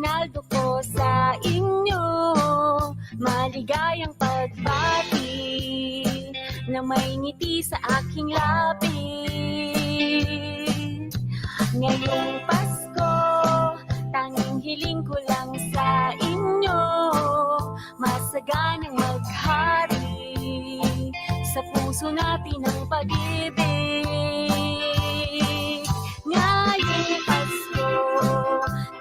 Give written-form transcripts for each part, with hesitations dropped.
Ronaldo ko sa inyo. Maligayang pagbati na may ngiti sa aking labi. Ngayong Pasko, tanging hiling ko lang sa inyo, masaganang maghari sa puso natin ang pag-ibig. Ngayong Pasko,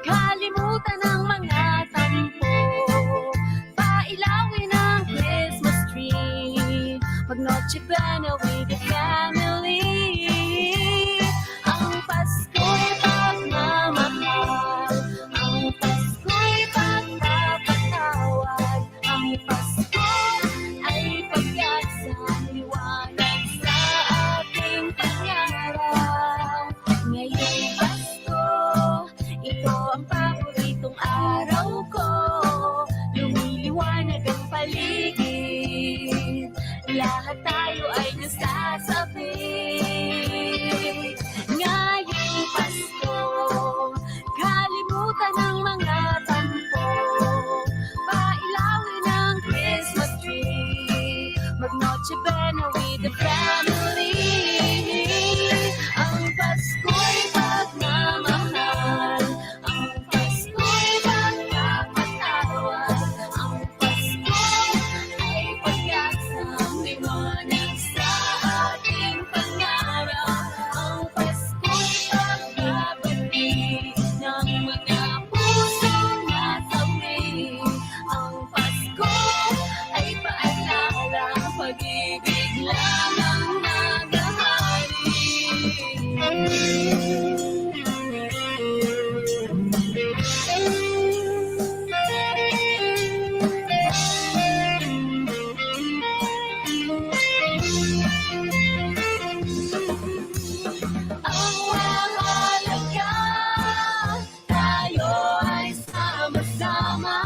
kalimutan ang mga tampo, pailawin ang Christmas tree, mag-Noche Buena with the family. Ang Pasko'y pagmamahal, ang Pasko'y pagpapatawad, ang Pasko ay pag-asang liwanag sa ating pangarap. Ngayong Pasko, ito ang paboritong araw ko, lumiliwanag ang paligid, lahat tayo ay nasasabi. Ngayong Pasko, kalimutan ang mga tampo, pailawin ang Christmas tree, mag-Noche Buena with the family. Ang Pasko'y pagmamahal, ang Pasko'y pagpapatawad, ang Pasko ay pag-asang liwanag sa ating pangarap. Ang Pasko'y pagbabalik ng mga pusong nasawi. Ang Pasko ay paalala, pag-ibig lang ang naghahari. Ang mahalaga, tayo ay sama-sama,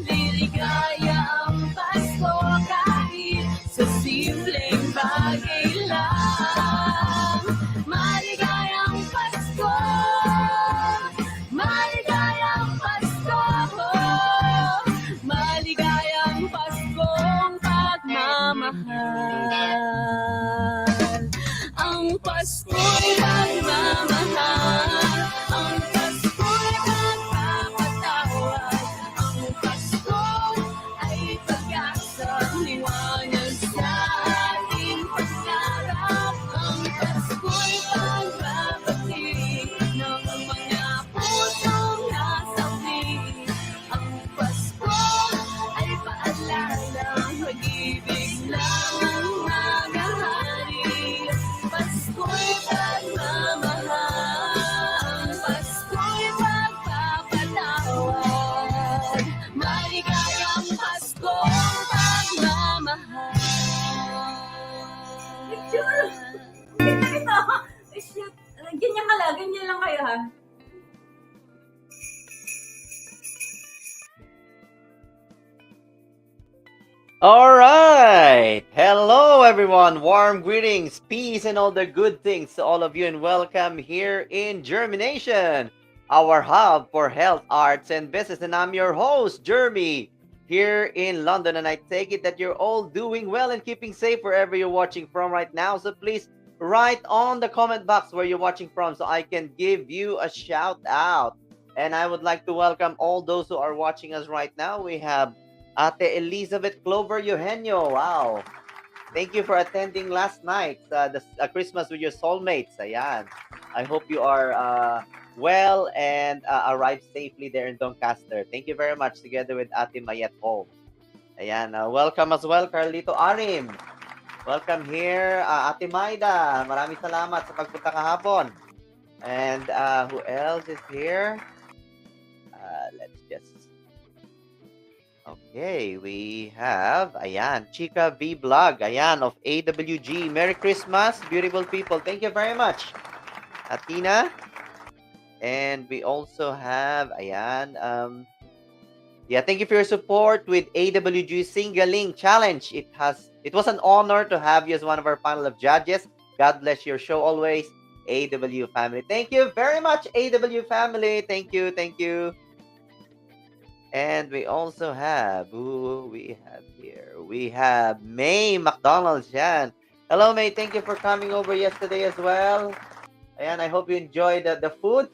liligaya ang Pasko kahit sa simpleng bagay lang. Maligayang Pasko, maligayang Pasko, maligayang Paskong pagmamahal. Ang Pasko'y pagmamahal, ang Pasko'y pagpapatawad, ang Pasko ay pag-asang liwanag sa ating pangarap. Ang Pasko'y pagbabalik ng mga pusong nasawi. Ang Pasko ay paalala, pag-ibig lang ang naghahari. Pasko'y pagmamahal, Pasko'y pagpapatawad, maligayang Paskong pagmamahal. Picture! Ito! Shoot! Ganyan ka lang, ganyan lang kayo ha. All right. Hello, everyone. Warm greetings, peace, and all the good things to all of you, and welcome here in JhermiNATION, our hub for health, arts, and business. And I'm your host, Jeremy, here in London. And I take it that you're all doing well and keeping safe wherever you're watching from right now. So please write on the comment box where you're watching from so I can give you a shout out. And I would like to welcome all those who are watching us right now. We have Ate Elizabeth Clover Eugenio. Wow. Thank you for attending last night, the Christmas with your soulmates. Ayan. I hope you are well and arrived safely there in Doncaster. Thank you very much, together with Ate Mayet Home. Ayan. Welcome as well, Carlito Arim. Welcome here, Ate Maida. Maraming salamat sa pagpunta kahapon. And who else is here? Let's just... Okay, we have, ayan, Chica V Vlog, ayan, of AWG. Merry Christmas, beautiful people. Thank you very much, Atina. And we also have, ayan, thank you for your support with AWG Singaling Challenge. It was an honor to have you as one of our panel of judges. God bless your show always, AW family. Thank you very much, AW family. Thank you, thank you. And we also have, who we have here? We have May McDonald's. Yan. Hello, May. Thank you for coming over yesterday as well. And I hope you enjoyed the food,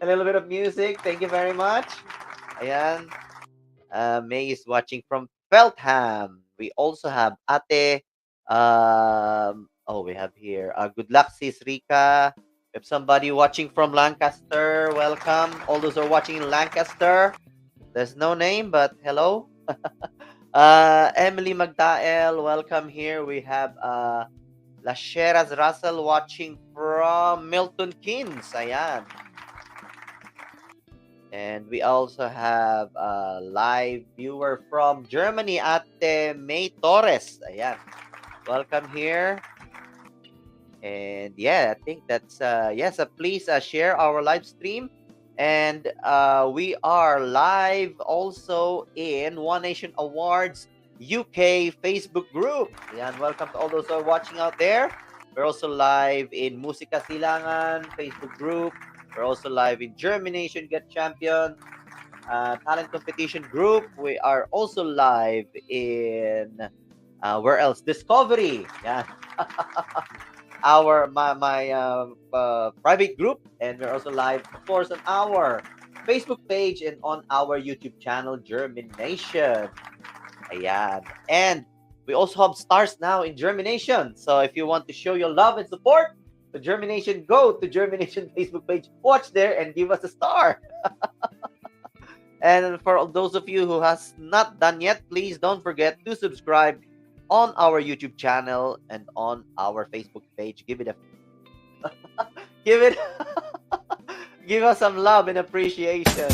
a little bit of music. Thank you very much. Ayan. May is watching from Feltham. We also have Ate. We have here. Good luck, sis Rika. We have somebody watching from Lancaster. Welcome. All those who are watching in Lancaster. There's no name, but hello. Emily Magdael, welcome here. We have Lasheras Russell watching from Milton Keynes. Ayan. And we also have a live viewer from Germany, Ate May Torres. Ayan. Welcome here. And yeah, I think that's yes. Please share our live stream, and we are live also in One Nation Awards UK Facebook group. Ayan, welcome to all those who are watching out there. We're also live in Musika Silangan Facebook group. We're also live in JhermiNATION Get Champion Talent Competition group. We are also live in where else? Discovery. Yeah. my private group, and we're also live, of course, on our Facebook page and on our YouTube channel, JhermiNATION. Ayan. And we also have stars now in JhermiNATION. So if you want to show your love and support to JhermiNATION, go to JhermiNATION Facebook page, watch there, and give us a star. And for those of you who has not done yet, please don't forget to subscribe on our YouTube channel and on our Facebook page. Give it a give it give us some love and appreciation.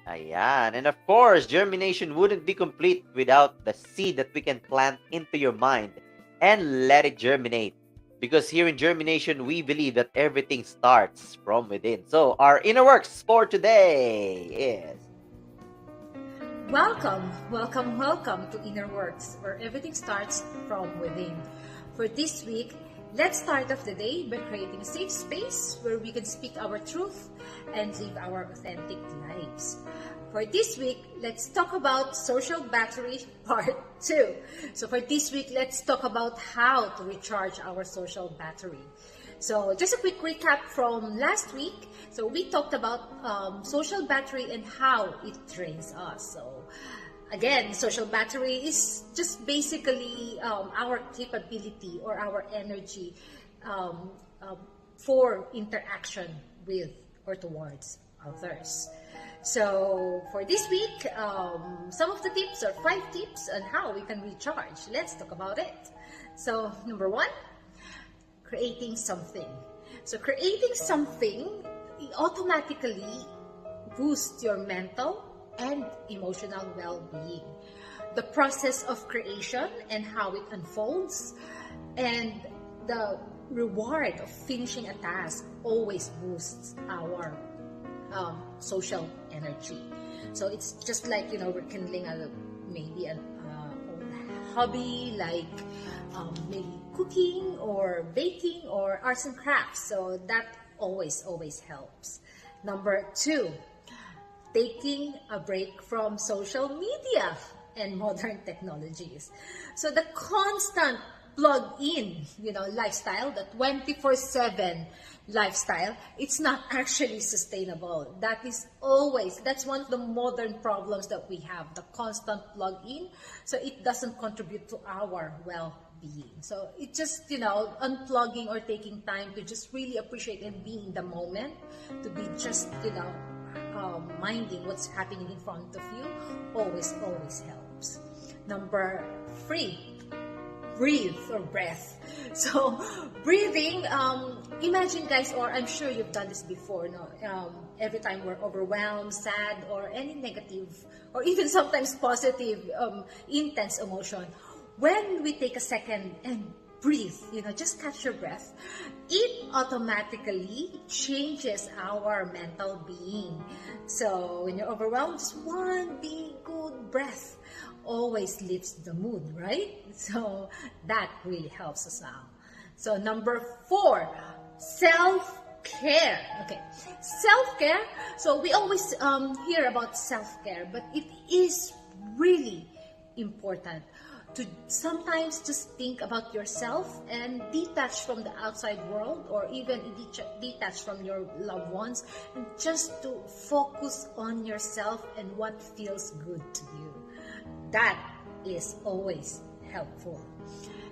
Ayan. And of course, JhermiNATION wouldn't be complete without the seed that we can plant into your mind and let it germinate. Because here in JhermiNATION, we believe that everything starts from within. So our inner works for today is... Welcome to Inner Works, where everything starts from within. For this week, let's start off the day by creating a safe space where we can speak our truth and live our authentic lives. For this week, let's talk about social battery part 2. So for this week, let's talk about how to recharge our social battery. So just a quick recap from last week. So we talked about social battery and how it drains us. So again, social battery is just basically our capability or our energy for interaction with or towards others. So for this week, some of the tips or 5 tips on how we can recharge. Let's talk about it. So number 1, creating something. So creating something automatically boosts your mental and emotional well-being. The process of creation and how it unfolds, and the reward of finishing a task always boosts our social energy. So it's just like, rekindling maybe an old hobby, like maybe cooking or baking or arts and crafts. So that always helps. Number 2, taking a break from social media and modern technologies. So the constant plug-in, lifestyle, the 24/7 lifestyle, it's not actually sustainable. That's one of the modern problems that we have, the constant plug-in. So it doesn't contribute to our well-being. So it's just, unplugging or taking time to just really appreciate and be in the moment, to be just, minding what's happening in front of you, always helps. Number 3, breathe or breath. So breathing, imagine guys, or I'm sure you've done this before, every time we're overwhelmed, sad, or any negative, or even sometimes positive, intense emotion, when we take a second and breathe, just catch your breath, it automatically changes our mental being. So when you're overwhelmed, just one big good breath always lifts the mood, right? So that really helps us out. So number 4, self-care. Okay, self-care. So we always hear about self-care, but it is really important to sometimes just think about yourself and detach from the outside world, or even detach from your loved ones, and just to focus on yourself and what feels good to you. That is always helpful.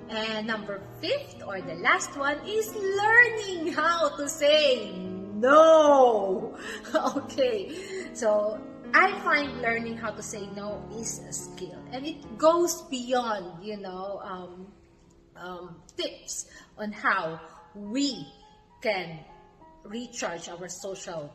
And number 5, or the last one, is learning how to say no. Okay, so I find learning how to say no is a skill, and it goes beyond, tips on how we can recharge our social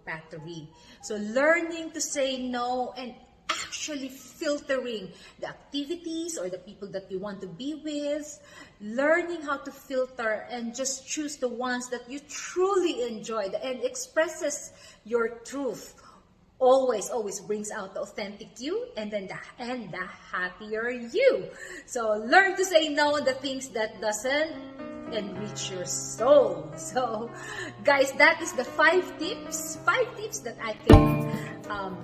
battery. So learning to say no and actually filtering the activities or the people that you want to be with, learning how to filter and just choose the ones that you truly enjoy and expresses your truth, always brings out the authentic you, and then the happier you. So learn to say no on the things that doesn't enrich your soul. So guys, that is the 5 tips that I can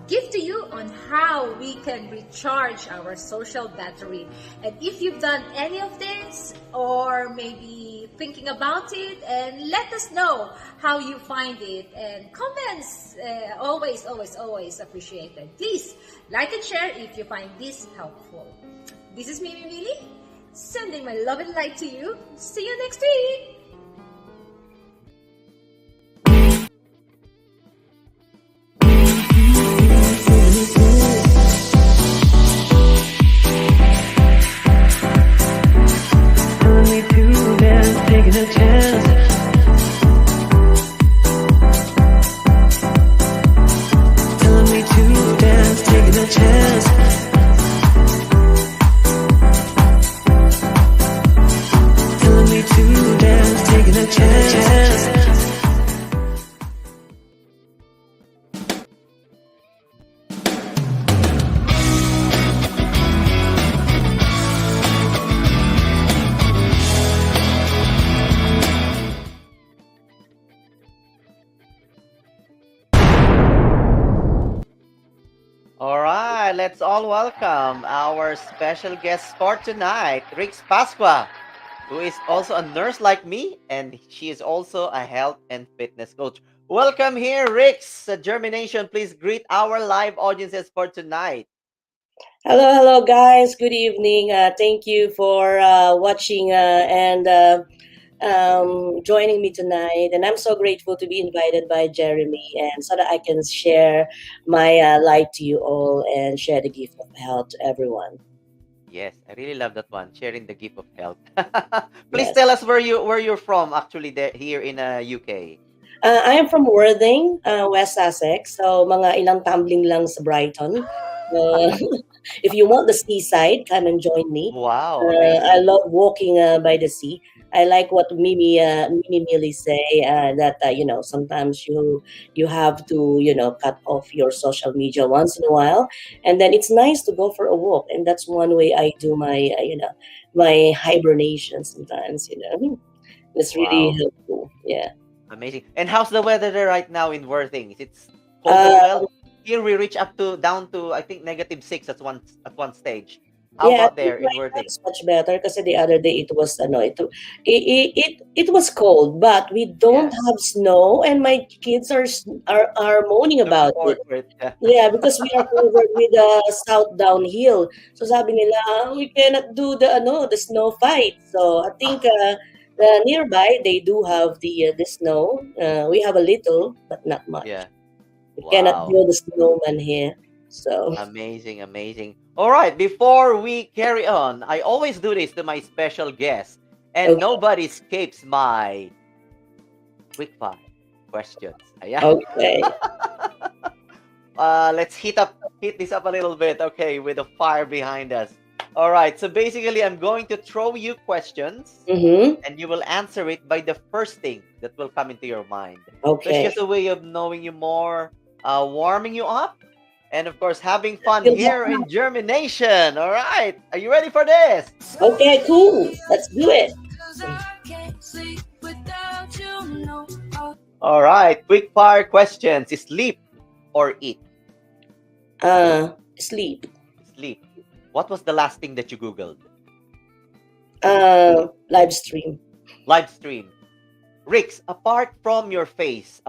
give to you on how we can recharge our social battery. And if you've done any of this, or maybe thinking about it, and let us know how you find it, and comments always appreciated. Please like and share if you find this helpful. This is Mimi Mili, sending my love and light to you. See you next week. Taking a chance. Telling me to dance, taking a chance. Telling me to dance, taking a chance. All right, let's all welcome our special guest for tonight, RICS PASCUA, who is also a nurse like me, and she is also a health and fitness coach. Welcome here, RICS JhermiNATION. Please greet our live audiences for tonight. Hello, guys. Good evening. Thank you for watching and joining me tonight. And I'm so grateful to be invited by Jeremy, and so that I can share my light to you all and share the gift of health to everyone. Yes, I really love that one, sharing the gift of health. Please Yes. tell us where you're from, actually, there here in UK. I am from Worthing, West Sussex. So mga ilang tumbling lang sa Brighton. If you want the seaside, come and join me. Wow, I amazing. love walking by the sea. I like what Mimi Millie say that sometimes you have to cut off your social media once in a while, and then it's nice to go for a walk, and that's one way I do my my hibernation sometimes. It's really Wow, helpful. Yeah. amazing. And how's the weather there right now in Worthing? Is it cold as Uh, well? Here we reach up to down to, I think, -6 at one stage. How Yeah, I about think there in right now Worthing? it's much better kasi the other day it was it was cold, but we don't Yeah, have snow, and my kids are moaning looking about it. forward for it. Yeah. Yeah, because we are covered with south downhill. So sabi nila, we cannot do the snow fight. So I think nearby they do have the snow. We have a little, but not much. Yeah. We cannot Wow. build a snowman here. So Amazing, amazing. All right, before we carry on, I always do this to my special guests, and okay, nobody escapes my quick fire questions. Ayan. okay. Let's hit this up a little bit, okay, with the fire behind us. All right, so basically, I'm going to throw you questions, Mm-hmm. and you will answer it by the first thing that will come into your mind. So it's Okay. just a way of knowing you more, warming you up, And of course, having fun Feel here better. in JhermiNATION. All right. Are you ready for this? Okay, cool. Let's do it. All right. Quick fire questions. Sleep or eat? Sleep. Sleep. What was the last thing that you Googled? Live stream. Live stream. Rix, apart from your face,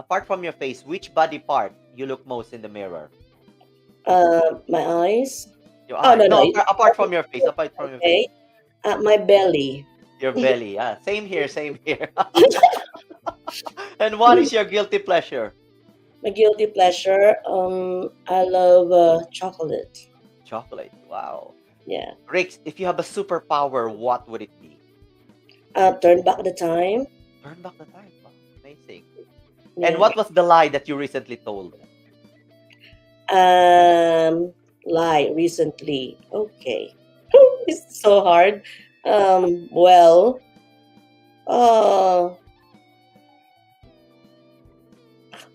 which body part you look most in the mirror? My eyes. Your Oh, eye. no, No, no. apart from your face. Apart from your face. Okay. My belly. Your belly. Ah, same here. Same here. And what is your guilty pleasure? My guilty pleasure. I love chocolate. Chocolate. Wow. Yeah. Rix, if you have a superpower, what would it be? Turn back the time. Turn back the time. Wow, amazing. Yeah. And what was the lie that you recently told? Lie recently. Okay. It's so hard. Well,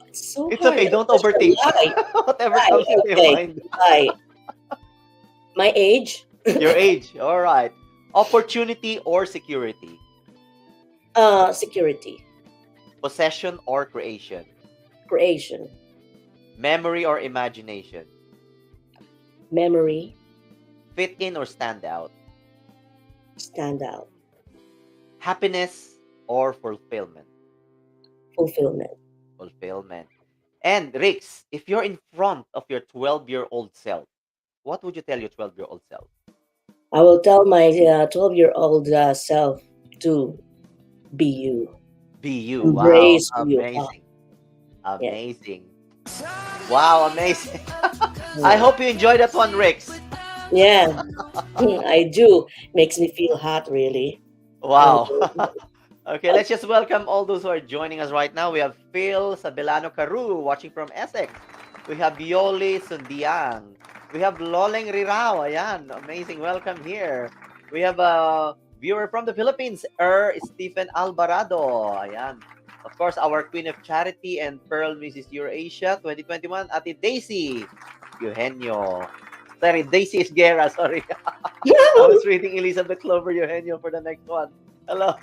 it's so It's hard. okay. Don't What's your overthink. lie? Whatever Lie. comes to your Okay. mind. Lie. My age. Your age. All right. Opportunity or security? Security. Possession or creation? Creation. Memory or imagination? Memory. Fit in or stand out? Stand out. Happiness or fulfillment? Fulfillment. Fulfillment. And Rix, if you're in front of your 12-year-old self, what would you tell your 12-year-old self? I will tell my 12-year-old self to be you. Be you. Embrace Wow. who you are. Amazing. Yeah. Amazing. Wow, amazing. I hope you enjoyed that one, Rix. Yeah, I do. Makes me feel hot, really. Wow. Okay, let's just welcome all those who are joining us right now. We have Phil Sabelano Caru watching from Essex. We have Yoli Sundiang. We have Loleng Rirao. Ayan, amazing. Welcome here. We have a viewer from the Philippines, Stephen Alvarado. Ayan. Of course, our Queen of Charity and Pearl Mrs. Eurasia 2021, Ate Daisy Eugenio. Sorry, Daisy Esguerra. Sorry. I was reading Elizabeth Clover Eugenio for the next one. Hello.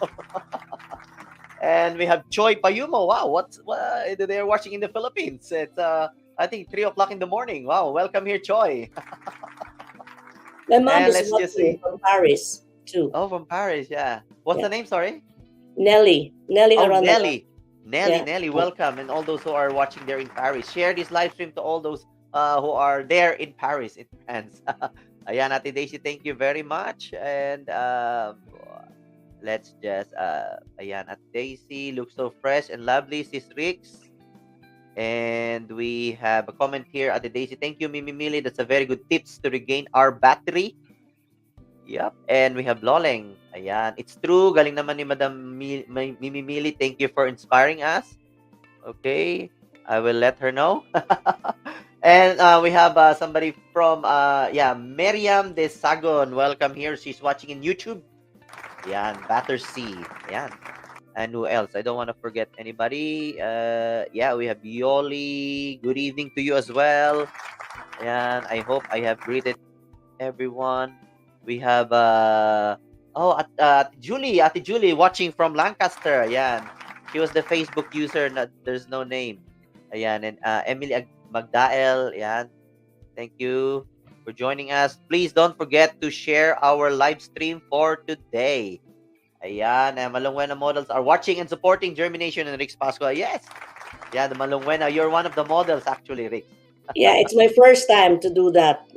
And we have Choi Payumo. Wow, what they're watching in the Philippines. It's I think 3 o'clock in the morning. Wow, welcome here, Choi. My mom And is let's just watching see. from Paris too. Oh, from Paris, yeah. What's Yeah. the name? Sorry. Nelly Oh, around the world. Nelly, Yeah. welcome. And all those who are watching there in Paris. Share this live stream to all those who are there in Paris, in France. Ayan, Ate Daisy, thank you very much. And let's just, ayan, Ate Daisy, looks so fresh and lovely. Sis Rix. And we have a comment here, Ate Daisy. Thank you, Mimi Mili. That's a very good tips to regain our battery. Yep. And we have Loleng. Ayan. It's true. Galing naman ni Madam Mimi Mili. Thank you for inspiring us. Okay. I will let her know. And we have somebody from, Miriam de Sagon. Welcome here. She's watching in YouTube. Ayan. Battersea. Ayan. And who else? I don't want to forget anybody. We have Yoli. Good evening to you as well. Ayan. I hope I have greeted everyone. We have Ate Julie watching from Lancaster. Ayan. She was the Facebook user. There's no name. Ayan. And Emily Magdael. Ayan. Thank you for joining us. Please don't forget to share our live stream for today. Ayan. Malungwena models are watching and supporting JhermiNATION and Rix Pascua. Yes. Yeah, the Malungwena. You're one of the models actually, Rix. Yeah, it's my first time to do that.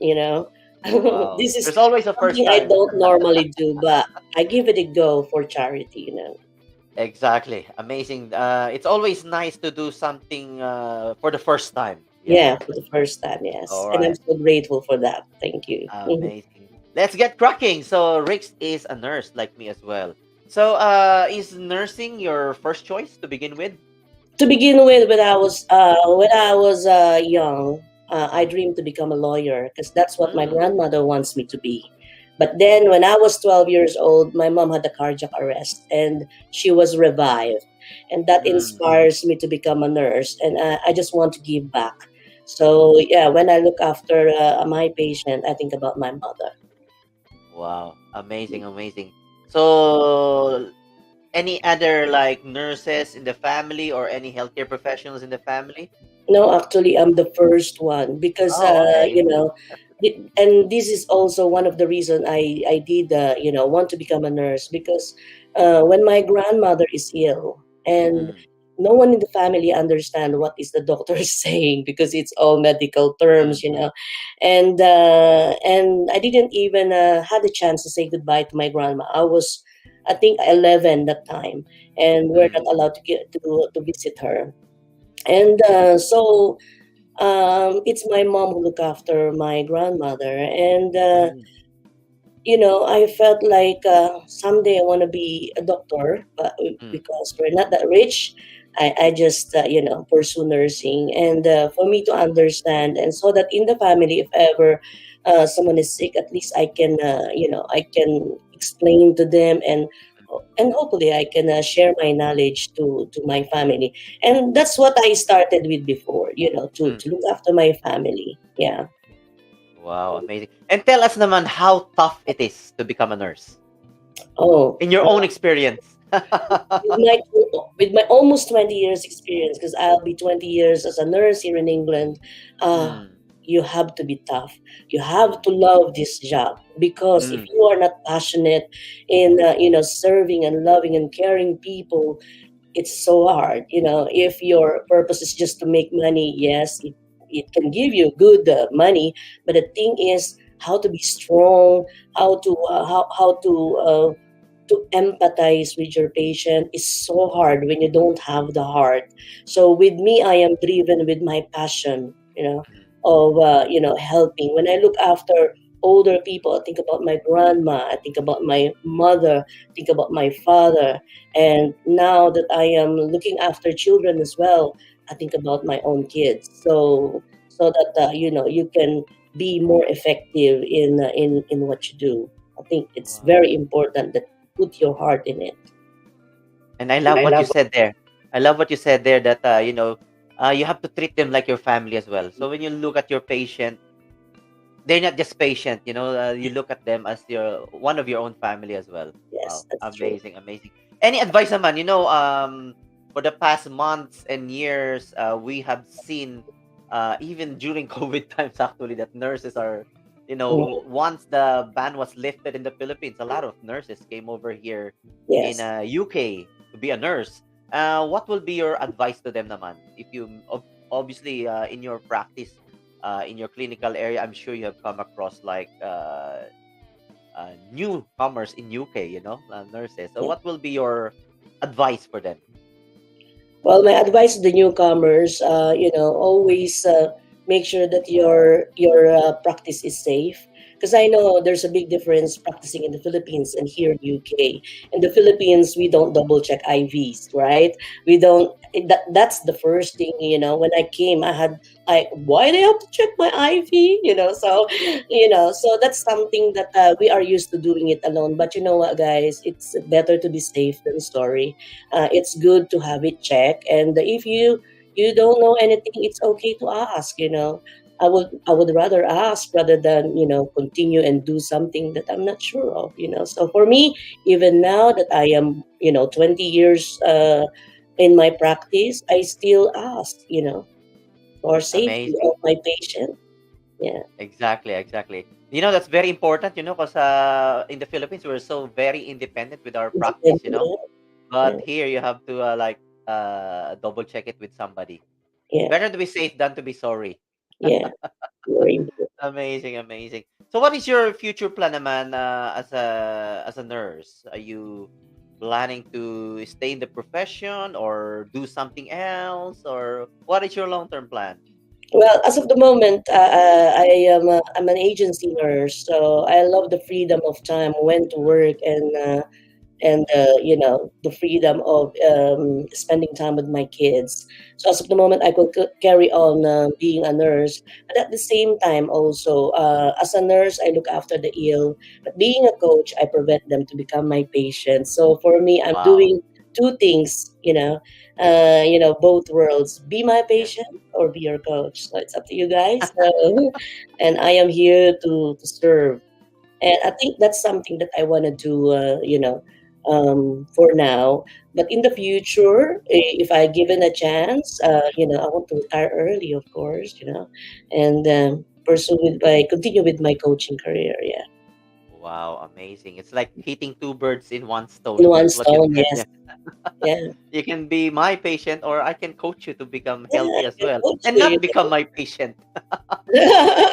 Wow. This is There's always a first something I time. don't normally do, but I give it a go for charity. Exactly. Amazing. It's always nice to do something for the first time. Yeah, for the first time, yes. All And I'm right. so grateful for that. Thank you. Amazing. Let's get cracking. So Rix is a nurse like me as well. So is nursing your first choice to begin with? To begin with, when I was young, I dreamed to become a lawyer because that's what my grandmother wants me to be. But then when I was 12 years old, my mom had a cardiac arrest and she was revived. And that inspires me to become a nurse. And I just want to give back. So yeah, when I look after my patient, I think about my mother. Wow, amazing, amazing. So, any other like nurses in the family or any healthcare professionals in the family? No, actually, I'm the first one because Oh, okay. and this is also one of the reason I did want to become a nurse because when my grandmother is ill and Mm, no one in the family understand what is the doctor saying because it's all medical terms, mm, and I didn't even had a chance to say goodbye to my grandma. I think 11 that time, and we're not mm, allowed to get to visit her. And it's my mom who look after my grandmother, and mm, I felt like someday I want to be a doctor, but mm, because we're not that rich, I just pursue nursing, and for me to understand, and so that in the family, if ever someone is sick, at least I can explain to them, and hopefully I can share my knowledge to my family, and that's what I started with before, mm. to look after my family. Yeah. Wow, amazing. And tell us naman how tough it is to become a nurse Oh, in your own experience. with my almost 20 years experience, because I'll be 20 years as a nurse here in England. uh, Mm, you have to be tough. You have to love this job, because if mm, you are not passionate in serving and loving and caring people, it's so hard. If your purpose is just to make money, yes, it can give you good money, but the thing is how to be strong, how to empathize with your patient is so hard when you don't have the heart. So with me, I am driven with my passion, mm, of helping. When I look after older people, I think about my grandma, I think about my mother, I think about my father, and now that I am looking after children as well, I think about my own kids. So that you can be more effective in what you do. I think it's wow. very important that put your heart in it. And I And love I what you love. said there. I love what you said there that you have to treat them like your family as well. So when you look at your patient, they're not just patient, you look at them as your one of your own family as well. Yes, Wow, that's true. amazing, amazing. Any advice naman, for the past months and years, we have seen even during COVID times actually that nurses are, Mhm. once the ban was lifted in the Philippines, a lot of nurses came over here in Yes. UK to be a nurse. What will be your advice to them naman if you obviously in your practice, in your clinical area, I'm sure you have come across like newcomers in UK, nurses. So, Yeah. what will be your advice for them? Well, my advice to the newcomers, always make sure that your practice is safe. Because I know there's a big difference practicing in the Philippines and here in UK. In the Philippines, we don't double check IVs, right? We don't. That's the first thing. When I came, I had like, why do I have to check my IV? So that's something that we are used to doing it alone. But you know what, guys? It's better to be safe than sorry. It's good to have it checked, and if you don't know anything, it's okay to ask. I would rather ask rather than continue and do something that I'm not sure of. So for me, even now that I am 20 years in my practice, I still ask for safety Amazing. of my patient. Yeah. Exactly, exactly. That's very important, because in the Philippines, we're so very independent with our practice, Independent. Yeah. But here you have to double check it with somebody. Yeah. Better to be safe than to be sorry. Yeah. Very important. Amazing, amazing. So what is your future plan naman as a nurse? Are you planning to stay in the profession or do something else, or what is your long-term plan? Well, as of the moment, I'm an agency nurse, so I love the freedom of time when to work, and the freedom of spending time with my kids. So as of the moment, I could carry on being a nurse, but at the same time, also as a nurse, I look after the ill. But being a coach, I prevent them to become my patients. So for me, I'm Wow. doing two things, both worlds: be my Yeah. patient or be your coach. So it's up to you guys. So, and I am here to serve. And I think that's something that I want to do, for now. But in the future, if I given a chance, I want to retire early, of course, and continue with my coaching career. Yeah, Wow, amazing. It's like hitting two birds in one in stone. one That's what you stone. said. Yes, Yeah. yeah, You can be my patient, or I can coach you to become yeah. healthy I as can well coach and not you. become my patient.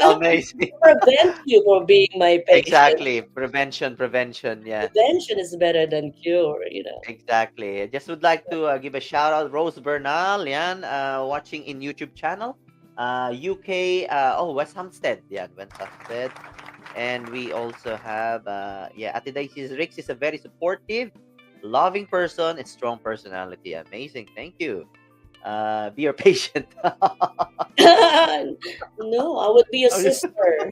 Amazing. Prevent you from being my patient. Exactly. Prevention, prevention. Yeah. Prevention is better than cure. Exactly. I just would like to give a shout out Rose Bernal, yan, watching in YouTube channel. UK, West Hampstead. Yeah, West Hampstead. And we also have, Ate Daisy's Rix is a very supportive, loving person and strong personality. Amazing. Thank you. Be your patient. No, I would be a Okay. sister.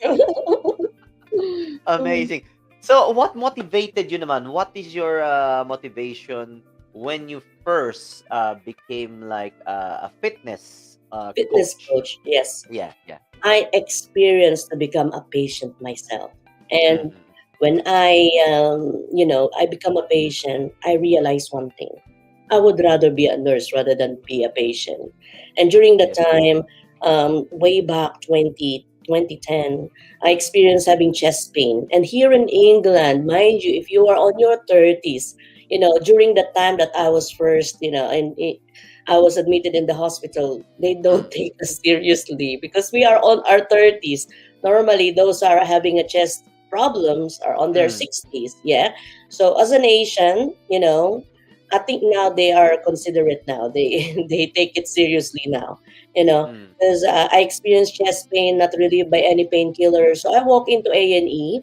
Amazing. So, what motivated you naman? What is your motivation when you first became like a fitness Fitness coach? coach, yes. Yeah, yeah. I experienced to become a patient myself. And Mm-mm. when I become a patient, I realized one thing. I would rather be a nurse rather than be a patient. And during the Yeah. time, way back 2010, I experienced having chest pain. And here in England, mind you, if you are on your 30s, during the time that I was first, I was admitted in the hospital, they don't Mm, take us seriously because we are on our 30s. Normally, those are having a chest problems are on their mm, 60s. Yeah. So as an Asian, I think now they are considerate now. They they take it seriously now. mm. Because I experienced chest pain not relieved by any painkiller. So I walk into A&E,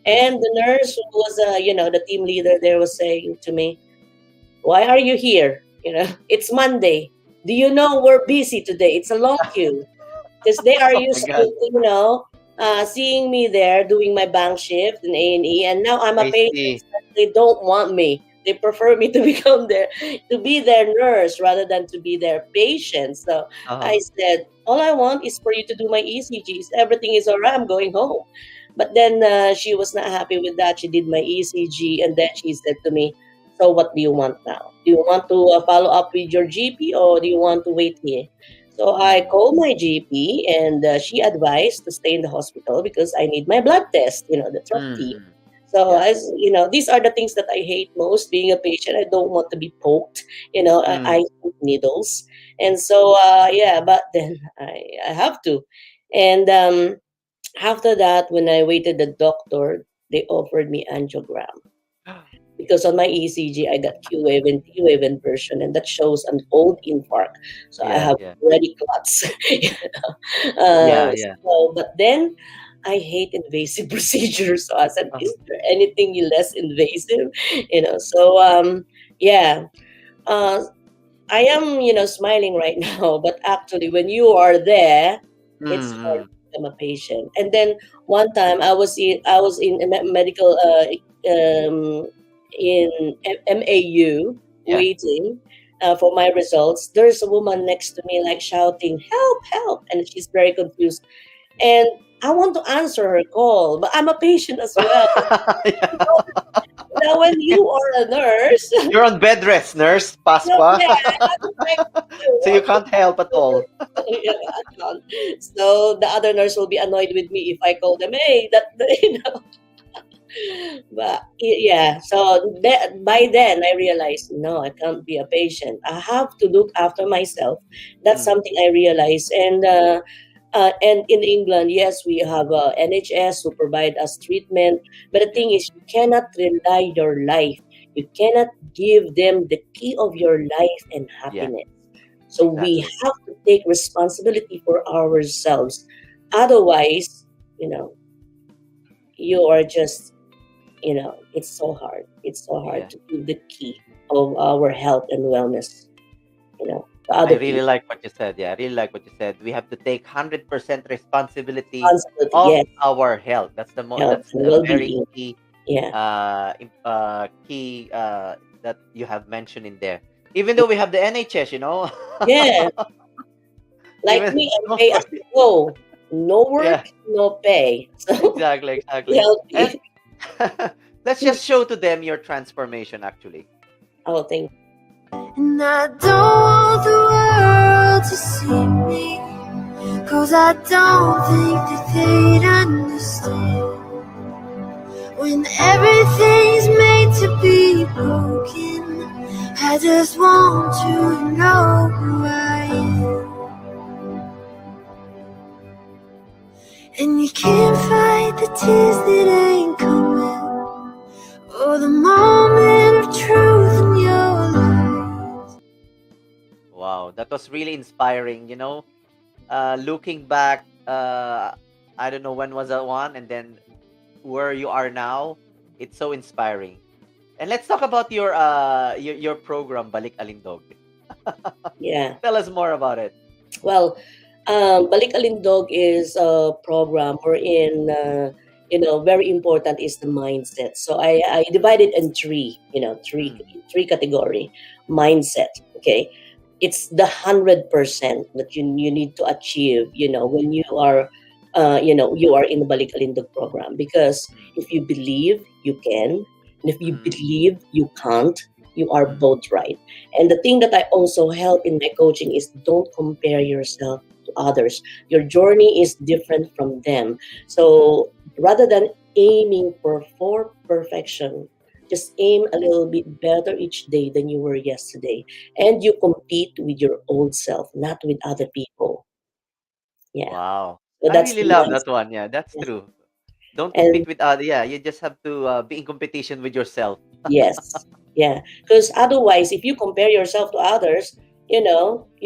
and Mm. the nurse who was the team leader there was saying to me, "Why are you here? It's Monday. Do you know we're busy today? It's a long queue." Because they are Oh my used to, God. seeing me there doing my bank shift in A&E, and now I'm a I patient. see. They don't want me. They prefer me to to be their nurse rather than to be their patient. So Uh-huh. I said, all I want is for you to do my ECGs. Everything is all right. I'm going home. But then she was not happy with that. She did my ECG, and then she said to me, "So what do you want now? Do you want to follow up with your GP, or do you want to wait here?" So I Mm, called my GP, and she advised to stay in the hospital because I need my blood test, the truck mm, T. mm. So Yeah. as these are the things that I hate most. Being a patient, I don't want to be poked. I Mm, hate needles, and so yeah. But then I have to, and after that, when I waited the doctor, they offered me angiogram because on my ECG I got Q-wave and T-wave inversion, and that shows an old infarct. So I Yeah, have yeah. already clots. Yeah, yeah. But then I hate invasive procedures. So I said, Uh-huh. "Is there anything less invasive?" So yeah. Uh, I am, smiling right now, but actually, when you are there, Mm, it's hard mm. to become a patient. And then one time, I was in a medical in MAU Yeah. waiting for my results. There's a woman next to me, like shouting, "Help! Help!" And she's very confused. And I want to answer her call, but I'm a patient as well. Yeah. Now, when you are a nurse, You're on bed rest, nurse, Pasqua. yeah, I have to check So you can't help at all. yeah, I can't. So the other nurse will be annoyed with me if I call them, "Hey, that," But yeah, so by then I realized, no, I can't be a patient. I have to look after myself. That's Mm, something I realized. And in England, yes, we have NHS who provide us treatment. But the yeah, thing is, you cannot rely your life. You cannot give them the key of your life and yeah, happiness. So we exactly. have to take responsibility for ourselves. Otherwise, you know, you are just, it's so hard. It's so hard Yeah. to give the key of our health and wellness, to I other really people. like what you said. Yeah, I really like what you said. We have to take 100% responsibility Responsibility, of yes, our health. health That's and the very well-being. key Yeah, key that you have mentioned in there. Even though we have the NHS, Yeah, like even me, I pay as you go. No yeah, work, no pay. So exactly, exactly. And healthy. let's just show to them your transformation, actually. Oh, thank And I don't want the world to see me, 'cause I don't think that they'd understand when everything's made to be broken. I just want you to know who I am. And you can't fight the tears that ain't coming, or the moment of truth in your life. Wow, that was really inspiring. Looking back, I don't know when was that one, and then where you are now, it's so inspiring. And let's talk about your program, Balik Alindog. Yeah. Tell us more about it. Well, Balik Alindog is a program wherein, very important is the mindset. So I divided in three, Mm, three category mindset. Okay. It's the 100% that you need to achieve, when you are in the Balik Alindog program. Because mm, if you believe you can, and if you mm, believe you can't, you are mm, both right. And the thing that I also help in my coaching is don't compare yourself to others. Your journey is different from them. mm. So rather than aiming for perfection, just aim a little bit better each day than you were yesterday. And you compete with your old self, not with other people. Yeah. Wow. So I that's really the love that mindset. one. Yeah, that's Yeah. true. Don't compete And with other. Yeah, you just have to be in competition with yourself. yes, yeah. Because otherwise, if you compare yourself to others, you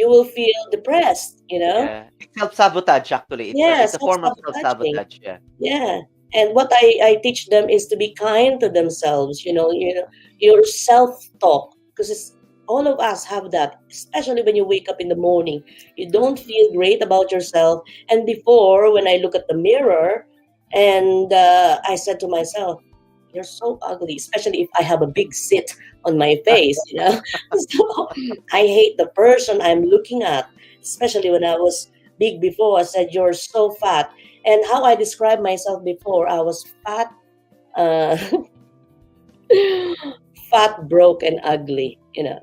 will feel depressed. Yeah, it's self-sabotage actually. Yeah, It's a form of self-sabotaging. self-sabotage. Yeah. Yeah. And what I teach them is to be kind to themselves, your self-talk. Because it's all of us have that, especially when you wake up in the morning. You don't Mm, feel great about yourself. And before, when I look at the mirror and I said to myself, you're so ugly, especially if I have a big zit on my face. So I hate the person I'm looking at, especially when I was big before. I said, you're so fat. And how I described myself before, I was fat, uh, fat, broke, and ugly.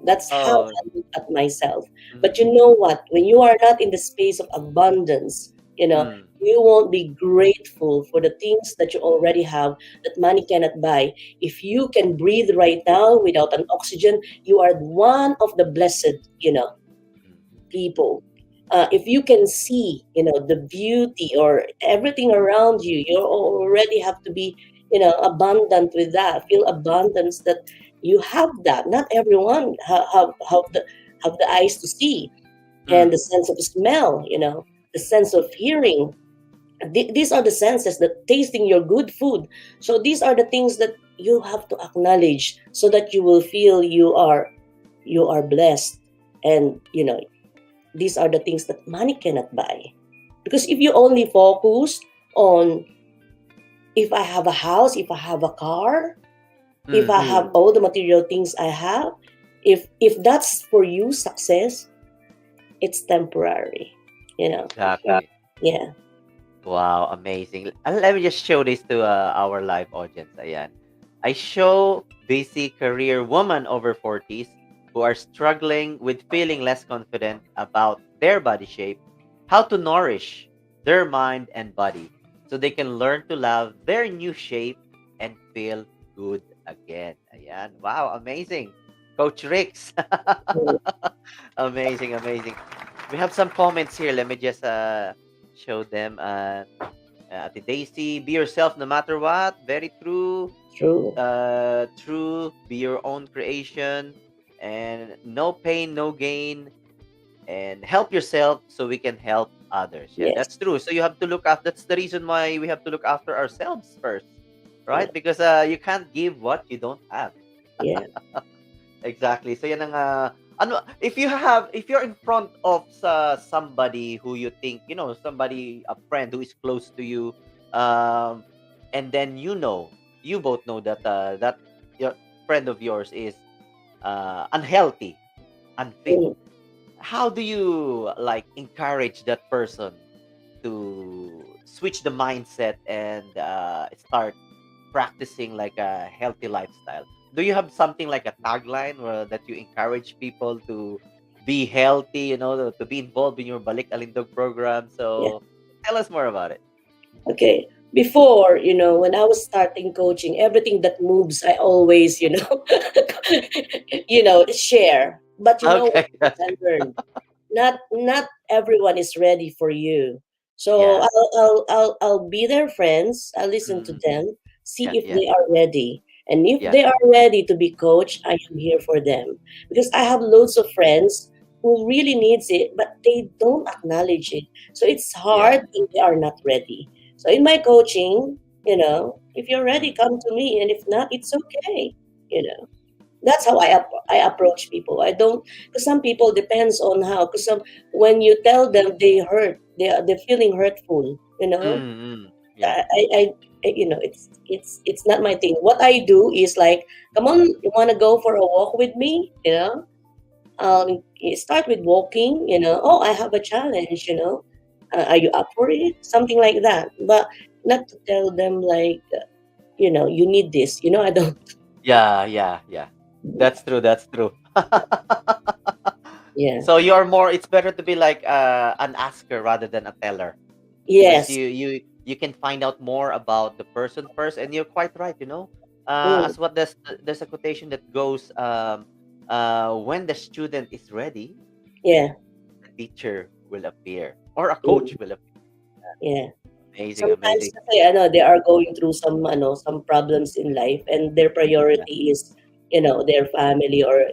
That's how oh. I look at myself. But you Mm, know what? When you are not in the space of abundance, mm, you won't be grateful for the things that you already have that money cannot buy. If you can breathe right now without an oxygen, you are one of the blessed, mm, people. If you can see, the beauty or everything around you, you already have to be, abundant with that. Feel abundance that you have that. Not everyone have the eyes to see and the mm, sense of smell. The sense of hearing. These are the senses that tasting your good food. So these are the things that you have to acknowledge so that you will feel you are blessed and these are the things that money cannot buy. Because if you only focus on if I have a house, if I have a car, if I mm. have all the material things I have, if that's for you success, it's temporary. Exactly. Yeah. Wow, amazing. Let me just show this to our live audience. Ayan. I show busy career women over 40s who are struggling with feeling less confident about their body shape, how to nourish their mind and body so they can learn to love their new shape and feel good again. Ayan. Wow, amazing. Coach Ricks. Mm. Amazing, amazing. We have some comments here. Let me just show them. Ate Daisy, be yourself no matter what. Very true. True. True. Be your own creation. And no pain, no gain. And help yourself so we can help others. Yeah, Yes. that's true. So you have to look after. That's the reason why we have to look after ourselves first, Yeah. right? Because you can't give what you don't have. Yeah. Exactly. So yan ang if you're in front of somebody who you think, somebody, a friend who is close to you, um and then you both know that that your friend of yours is unhealthy, unfit, Mm. how do you like encourage that person to switch the mindset and start practicing like a healthy lifestyle? Do you have something like a tagline or that you encourage people to be healthy, to be involved in your Balik Alindog program? Yeah. So tell us more about it. Okay. Before, when I was starting coaching, everything that moves, I always, share. But you know what Okay, else that's I good. learned? Not everyone is ready for you. So Yeah. I'll be their friends. I'll listen to Mm, them, see yeah, if yeah, they are ready. And if yeah, they are ready to be coached, I am here for them. Because I have loads of friends who really needs it, but they don't acknowledge it. So it's yeah. hard when they are not ready. So in my coaching, if you're ready, Mm, come to me. And if not, it's okay. You know that's how I approach people. I don't, because some people depends on how, because some, when you tell them, they hurt, they're feeling hurtful. yeah, It's not my thing. What I do is like, come on, you want to go for a walk with me? You start with walking. Oh, I have a challenge. Are you up for it? Something like that, but not to tell them like, you need this. I don't. yeah, yeah, yeah. That's true. That's true. Yeah. So you're more. It's better to be like an asker rather than a teller, because Yes. you can find out more about the person first. And you're quite right. Mm, As what there's a quotation that goes, when the student is ready, yeah. the teacher will appear or a Mm, coach will appear. yeah. Amazing, Sometimes amazing. kasi they are going through some problems in life, and their Yeah, priority is, their family, or,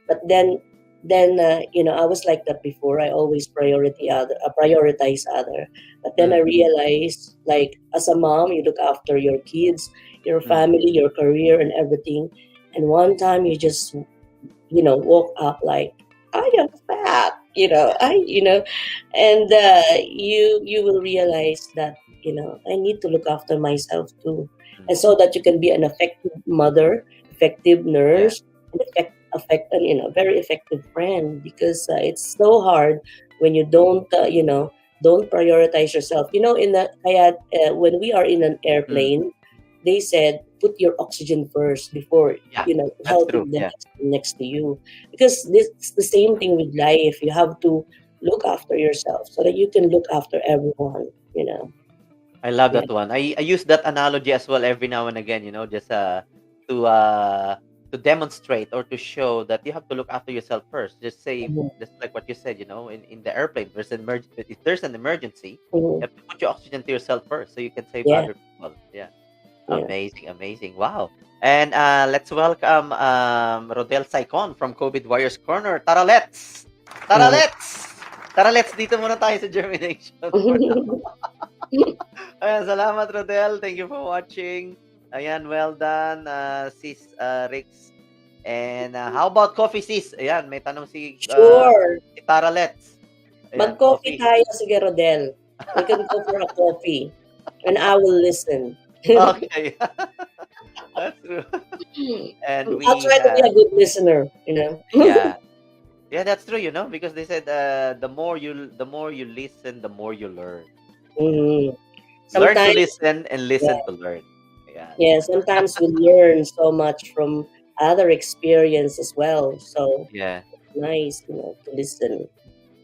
but then I was like that before. I always prioritize other. But then I mm, realized, like, as a mom, you look after your kids, your mm. family, your career, and everything. And one time you just, woke up like, I am fat, and you will realize that, I need to look after myself too, Mm. and so that you can be an effective mother, effective Yeah, nurse, and and, very effective friend, because it's so hard when you don't prioritize yourself. In the kaya when we are in an mm. airplane, they said put your oxygen first before, Yeah. That's true. helping the Yeah. next to you, because this is the same thing with life. You have to look after yourself so that you can look after everyone. I love Yeah. that one. I use that analogy as well every now and again, just to uh to demonstrate or to show that you have to look after yourself first. Mhm. Just like what you said, in the airplane, if there's an emergency, Mhm. you have to put your oxygen to yourself first so you can save Yeah. other people. Yeah. Yeah. Amazing, amazing. Wow. And let's welcome Rodel Saicon from COVID Warriors Corner. Tara, let's! Tara, Uh, let's! Tara, let's! Dito muna tayo sa Germination for now. Ayan, salamat, Rodel. Thank you for watching. Ayan, well done, Sis Rix. And how about coffee, Sis? Ayan, may tanong Sure. si Tara Let's. Ayan, Mag-coffee coffee. tayo, sige, Rodel. We can go for a coffee, and I will listen. Okay. That's true. And I'll we try to be have, a good listener. yeah. Yeah, that's true, because they said the more you listen, the more you learn. Yeah. Mhm. Learn to Sometimes, listen and yeah, listen to learn. Yeah. yeah, sometimes we learn so much from other experience as well. So Yeah. nice, to listen.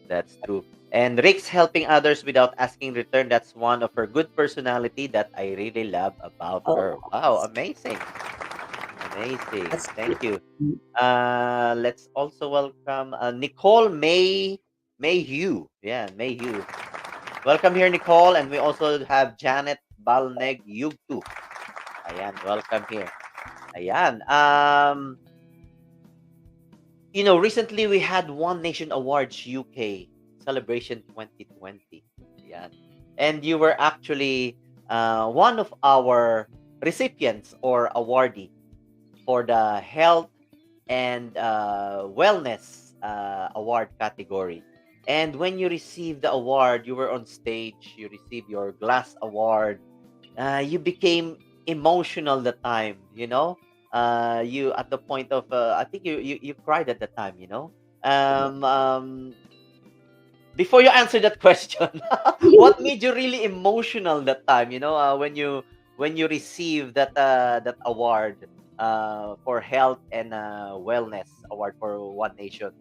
That's true. And Rick's helping others without asking return. That's one of her good personality that I really love about her. Oh, Wow, amazing. Amazing. that's Thank good. you. Let's also welcome Nicole Mayhew. Yeah, Mayhew. Welcome here, Nicole. And we also have Janet Balneg Yugtu. Ayan, welcome here. Ayan. Recently we had One Nation Awards UK Celebration 2020. Yeah. And you were actually one of our recipients or awardee for the health and wellness award category. And when you received the award, you were on stage, you received your glass award, you became emotional the time, you at the point of I think you cried at the time, you know. Um, um, Before you answer that question, what made you really emotional that time? You know, when you receive that award for health and wellness award for One Nation.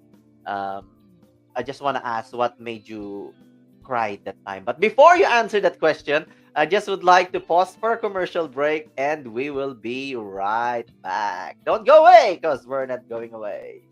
Um, I just want to ask what made you cry that time. But before you answer that question, I just would like to pause for a commercial break, and we will be right back. Don't go away, because we're not going away.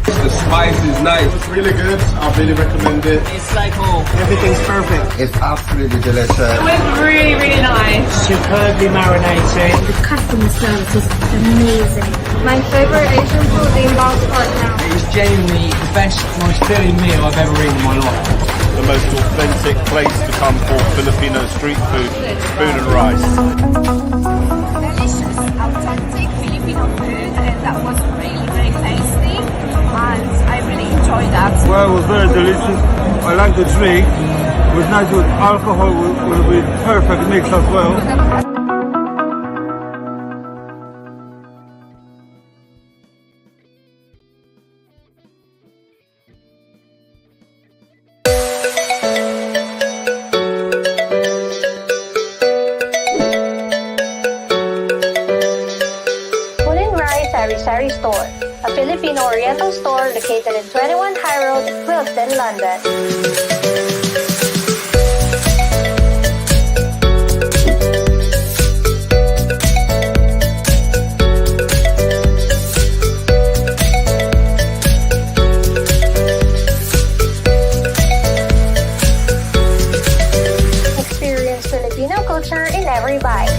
The spice is nice. It's really good. I really recommend it. It's like home. Everything's perfect. It's absolutely delicious. It was really, really nice. Superbly marinated. The customer service is amazing. My favorite Asian food in Bangkok now. It was genuinely the best, most filling meal I've ever eaten in my life. The most authentic place to come for Filipino street food, spoon and rice. Delicious, authentic Filipino food, and that was really very tasty, and I really enjoyed that. Well, it was very delicious. I like the drink. It was nice with alcohol, with perfect mix as well. Sari Store, a Filipino Oriental store located in 21 High Road, Wilton, London. Experience Filipino culture in every bite.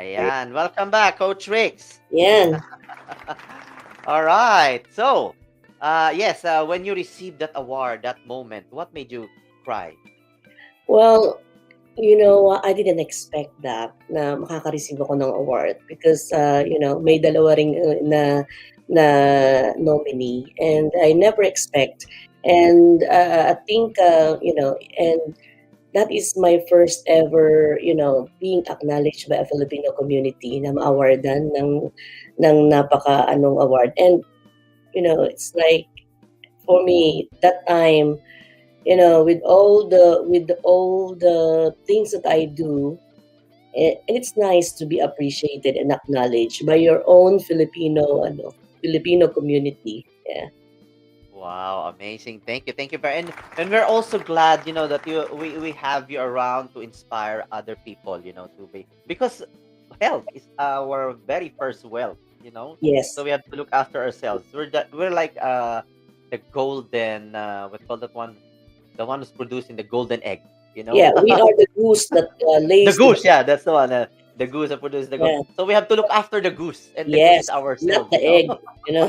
Ayan, welcome back, Coach Rix. Yan. All right. So, yes, when you received that award, that moment, what made you cry? Well, I didn't expect that na makaka-receive ako ng award because, may dalawa ring na nominee and I never expect. And I think, and that is my first ever, being acknowledged by a Filipino community na ma-awardan ng napaka-anong award. And, it's like, for me, that time, with all the things that I do, and it's nice to be appreciated and acknowledged by your own Filipino community. Yeah. Wow, amazing. Thank you very, and we're also glad, that we have you around to inspire other people, to be, because health is our very first wealth. So Yes. we have to look after ourselves. We're like the golden what call that one? The one who's producing the golden egg, you know? Yeah, we are the goose that The lays the goose, yeah, that's the one. The goose that produces the goose. yeah. So we have to look after the goose, and the goose is Yes, not ourselves, the egg, you know,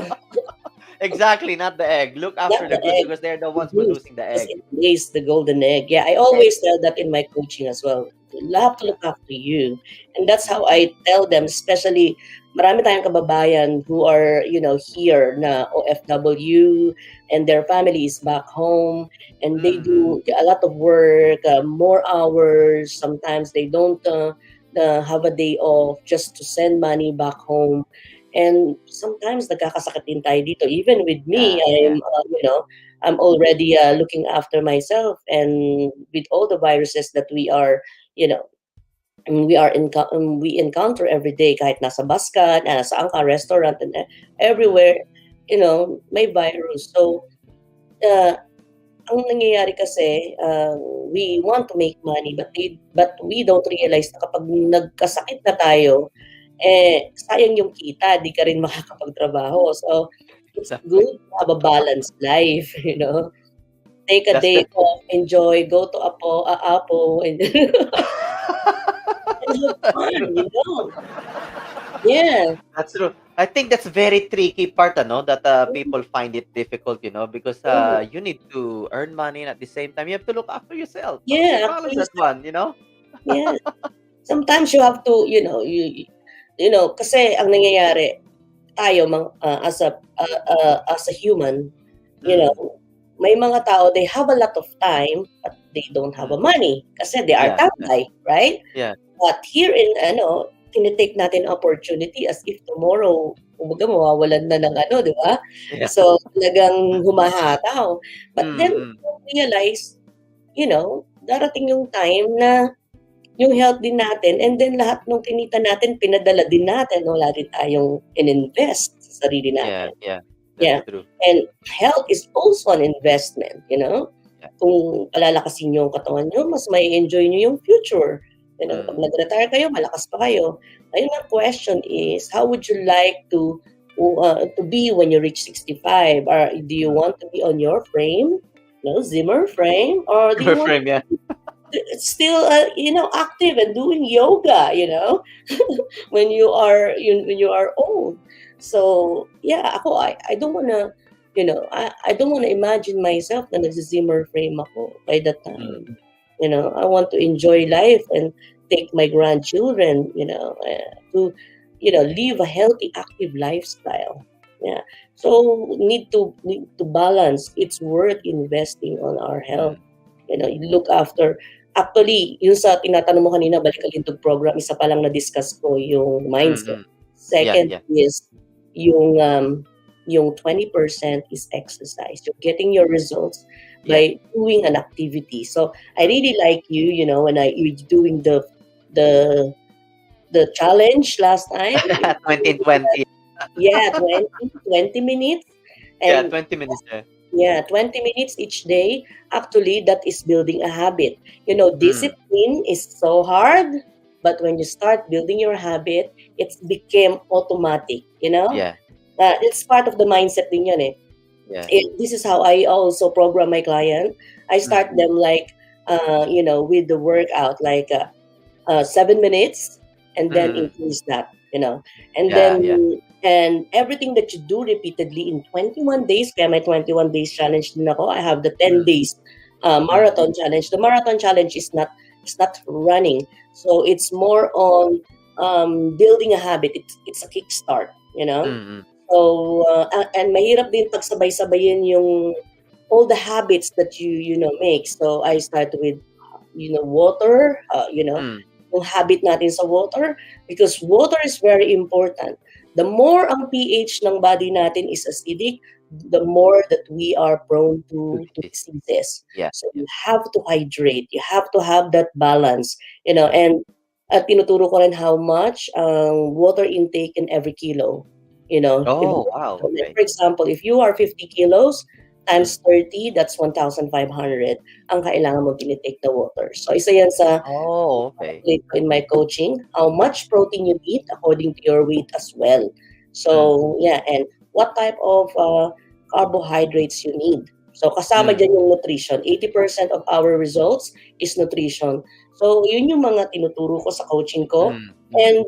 Exactly, not the egg. Look not after the the goose egg, because they're the the ones goose, producing the because egg. it lays the golden egg. Yeah, I always tell that in my coaching as well. You have to look after you. And that's how I tell them, especially marami tayong kababayan who are, here na OFW and their family is back home and they Mm-hmm. do a lot of work, more hours. Sometimes they don't have a day off just to send money back home. And sometimes nagkakasakit din tayo dito. Even with me, Yeah, yeah. I'm already looking after myself, and with all the viruses that you know, we encounter every day, kahit nasa bus ka, nasa ka, restaurant, and everywhere, may virus. So, uh, ang nangyayari kasi, we want to make money, but we don't realize na kapag nagkasakit na tayo, sayang yung kita, di ka rin makakapagtrabaho. So, it's Exactly. good to have a balanced life, Take a That's day the off, enjoy, go to Apo, and have that's fun, true. Yeah. That's true. I think that's very tricky part, that people find it difficult, because Mm, you need to earn money and at the same time you have to look after yourself. How do you yeah, balance that one? yeah. Sometimes you have to, kasi ang nangyayari, tayo as a human, you know, Mm, may mga tao, they have a lot of time, but they don't have a mm. money kasi they are Yeah, yeah, tambay, right? yeah, But here in tinitake natin opportunity as if tomorrow, kumbaga mawawalan na ng di ba? yeah. So, talagang humahataw. But then, Mm, you realize, darating yung time na yung health din natin, and then lahat ng kinita natin, pinadala din natin. Wala din tayong in-invest sa sarili yeah, natin. yeah. That's Yeah. true. And health is also an investment, Yeah. Kung palalakasin niyo yung katawan niyo, mas may enjoy niyo yung future. Pag Mm. nag-retire kayo, malakas pa kayo. Ayun, ang question is, how would you like to be when you reach 65? Or do you want to be on your frame, Zimmer frame, or do you Your want frame, yeah. still active and doing yoga, when you are old? So yeah, I don't wanna, I don't wanna imagine myself na nag-Zimmer frame ako by that Mm. time. I want to enjoy life and take my grandchildren, to live a healthy, active lifestyle. Yeah. So need to balance. It's worth investing on our health. You look after. Actually, yung sa tinatanong mo kanina, balik kalintog program, isa pa lang na-discuss ko yung mindset. Mm-mm. Yeah, Second yeah, is yung 20% is exercise. You're getting your results yeah. by doing an activity. So I really like you, when you're doing the challenge last time. 2020. Yeah, 20 minutes. Yeah, And 20 minutes. Yeah. yeah, 20 minutes each day. Actually, that is building a habit. Mm. Discipline is so hard, but when you start building your habit, it became automatic, Yeah, It's part of the mindset din yun eh. yeah. This is how I also program my client. I start Mm. them like, with the workout, like 7 minutes, and then Mm. increase that. And Yeah, then yeah. and everything that you do repeatedly in 21 days, kaya may 21 days challenge din ako. I have the 10 days marathon challenge. The marathon challenge is not running, so it's more on building a habit. It's a kickstart, Mm-mm. So and mahirap din pagsabay-sabayin yung all the habits that you make. So I start with water, Mm. yung habit natin sa water, because water is very important. The more ang pH ng body natin is acidic, the more that we are prone to diseases. Yeah, So yeah. you have to hydrate. You have to have that balance, and tinuturo ko rin how much water intake in every kilo. Oh, wow. Okay. For example, if you are 50 kilos, times 30, that's 1,500 ang kailangan mo tinitake na water. So, isa yan sa Oh, okay. in my coaching, how much protein you need according to your weight as well. So, yeah, and what type of carbohydrates you need. So, kasama dyan yung nutrition. 80% of our results is nutrition. So, yun yung mga tinuturo ko sa coaching ko. And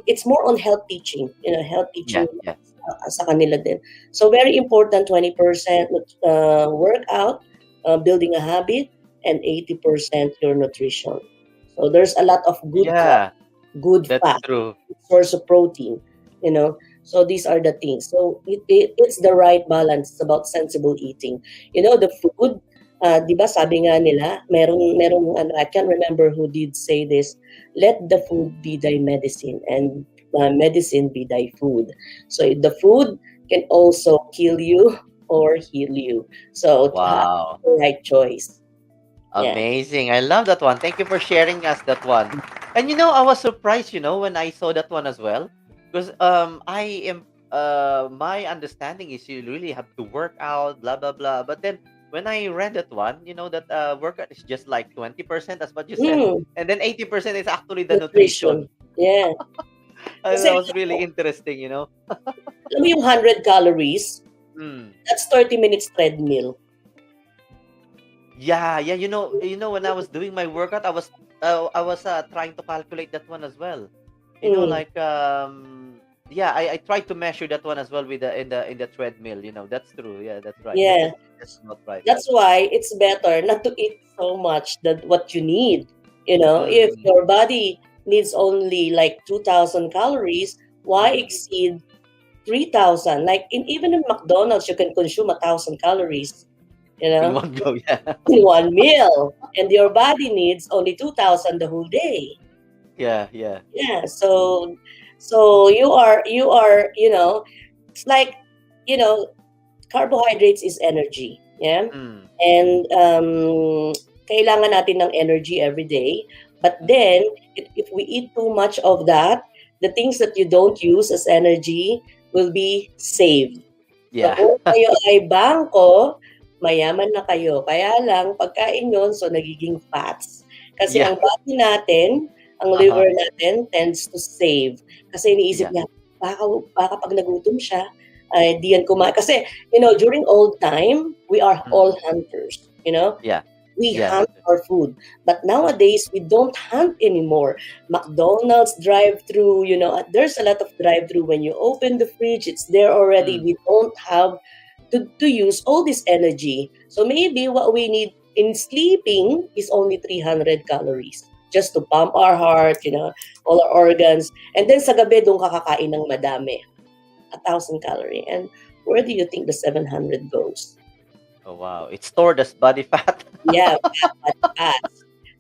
it's more on health teaching, health teaching Yeah. sa kanila din. So very important, 20% workout, building a habit, and 80% your nutrition. So there's a lot of good good That's fat, true. source of protein, So these are the things. So it's the right balance. It's about sensible eating. The food, di ba sabi nga nila, merong I can't remember who did say this, let the food be thy medicine and medicine be thy food. So the food can also kill you or heal you. So Wow. the right choice. Yeah. Amazing. I love that one. Thank you for sharing us that one. And I was surprised, when I saw that one as well. Because I am my understanding is you really have to work out, blah blah blah. But then when I read that one, that workout is just like 20% as what you said. And then 80% is actually the nutrition. Yeah. That was really interesting, Alam mo yung 100 calories, that's 30 minutes treadmill. Yeah. When I was doing my workout, I was trying to calculate that one as well. Like I tried to measure that one as well with in the treadmill. That's true. Yeah, that's right. Yeah. That's not right. That's why it's better not to eat so much than what you need. If your body needs only like 2,000 calories, why exceed 3,000? Like even in McDonald's, you can consume 1,000 calories. In one go, yeah. In one meal, and your body needs only 2,000 the whole day. Yeah. Yeah. So you are it's like carbohydrates is energy. Yeah. And kailangan natin ng energy every day. But then, if we eat too much of that, the things that you don't use as energy will be saved. Yeah. So, kung kayo ay bangko, mayaman na kayo. Kaya lang, pagkain yun, so nagiging fats. Kasi ang body natin, ang liver natin, tends to save. Kasi iniisip niya, baka pag nagutom siya, di yan kumain. Kasi, during old time, we are all hunters. Yeah. We hunt our food. But nowadays, we don't hunt anymore. McDonald's drive-thru, there's a lot of drive-thru. When you open the fridge, it's there already. We don't have to use all this energy. So maybe what we need in sleeping is only 300 calories. Just to pump our heart, all our organs. And then sa gabi, doon kakakain ng madami. 1,000 calories. And where do you think the 700 goes? Oh, wow. It's stored as body fat. Yeah, fat.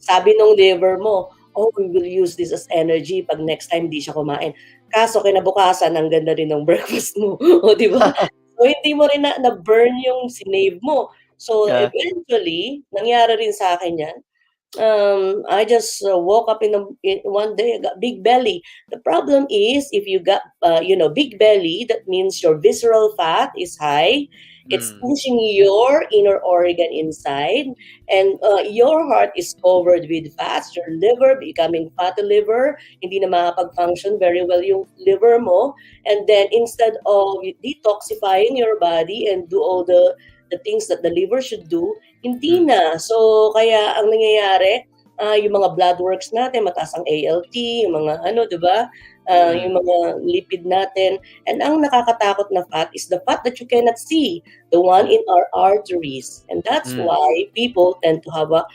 Sabi nung liver mo, we will use this as energy pag next time di siya kumain. Kaso kinabukasan, ang ganda rin ng breakfast mo. O, di ba? So, hindi mo rin na-burn yung sinave mo. So, eventually, nangyari rin sa akin yan. I just woke up in one day, I got big belly. The problem is, if you got, big belly, that means your visceral fat is high. It's pushing your inner organ inside, and your heart is covered with fats. Your liver becoming fatty liver, hindi na makapag-function very well yung liver mo. And then instead of detoxifying your body and do all the things that the liver should do, hindi na. So kaya ang nangyayari, yung mga blood works natin, mataas ang ALT, yung mga di ba? yung mga lipid natin. And ang nakakatakot na fat is the fat that you cannot see, the one in our arteries. And that's why people tend to have a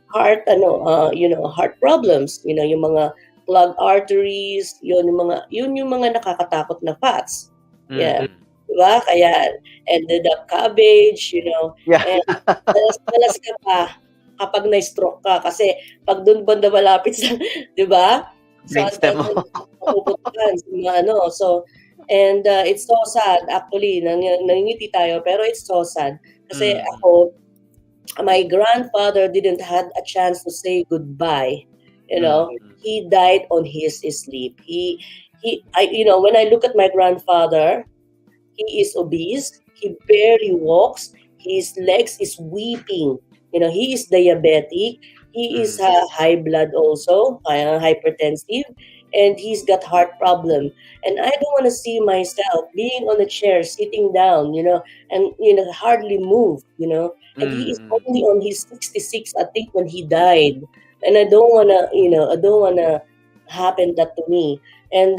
heart, heart problems. Yung mga clogged arteries, yun yung mga nakakatakot na fats. Yeah. Diba? Kaya ended up cabbage, Yeah. and malas ka pa kapag na-stroke ka kasi pag doon banda malapit sa, di ba? Brainstem mo. Mapupuntahan sa mga so, and it's so sad actually, nangingiti tayo, pero it's so sad kasi ako, my grandfather didn't had a chance to say goodbye. He died on his sleep. When I look at my grandfather, he is obese. He barely walks. His legs is weeping. He is diabetic. He is high blood also, hypertensive, and he's got heart problem. And I don't want to see myself being on a chair, sitting down, and hardly move, And he is only on his 66, I think, when he died. And I don't wanna happen that to me, and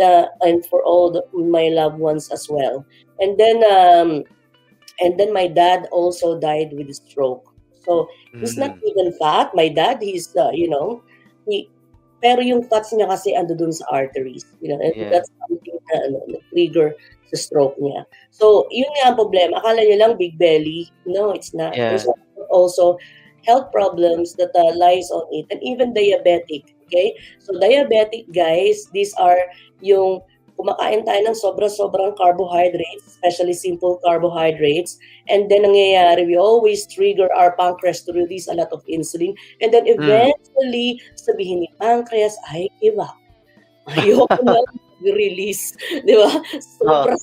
for all my loved ones as well. And then my dad also died with a stroke. So he's not even fat. My dad, he's pero yung fats niya kasi ando dun sa arteries, and that's something na trigger sa stroke niya. So yun nga ang problema. Akala niyo lang big belly. No, it's not. Yeah. There's also health problems that lies on it, and even diabetic. Okay, so diabetic guys, these are yung kumakain tayo ng sobrang carbohydrates, especially simple carbohydrates, and then nangyayari, we always trigger our pancreas to release a lot of insulin, and then eventually, sabihin ni pancreas, I give up. Ayoko na release, di ba? Sobra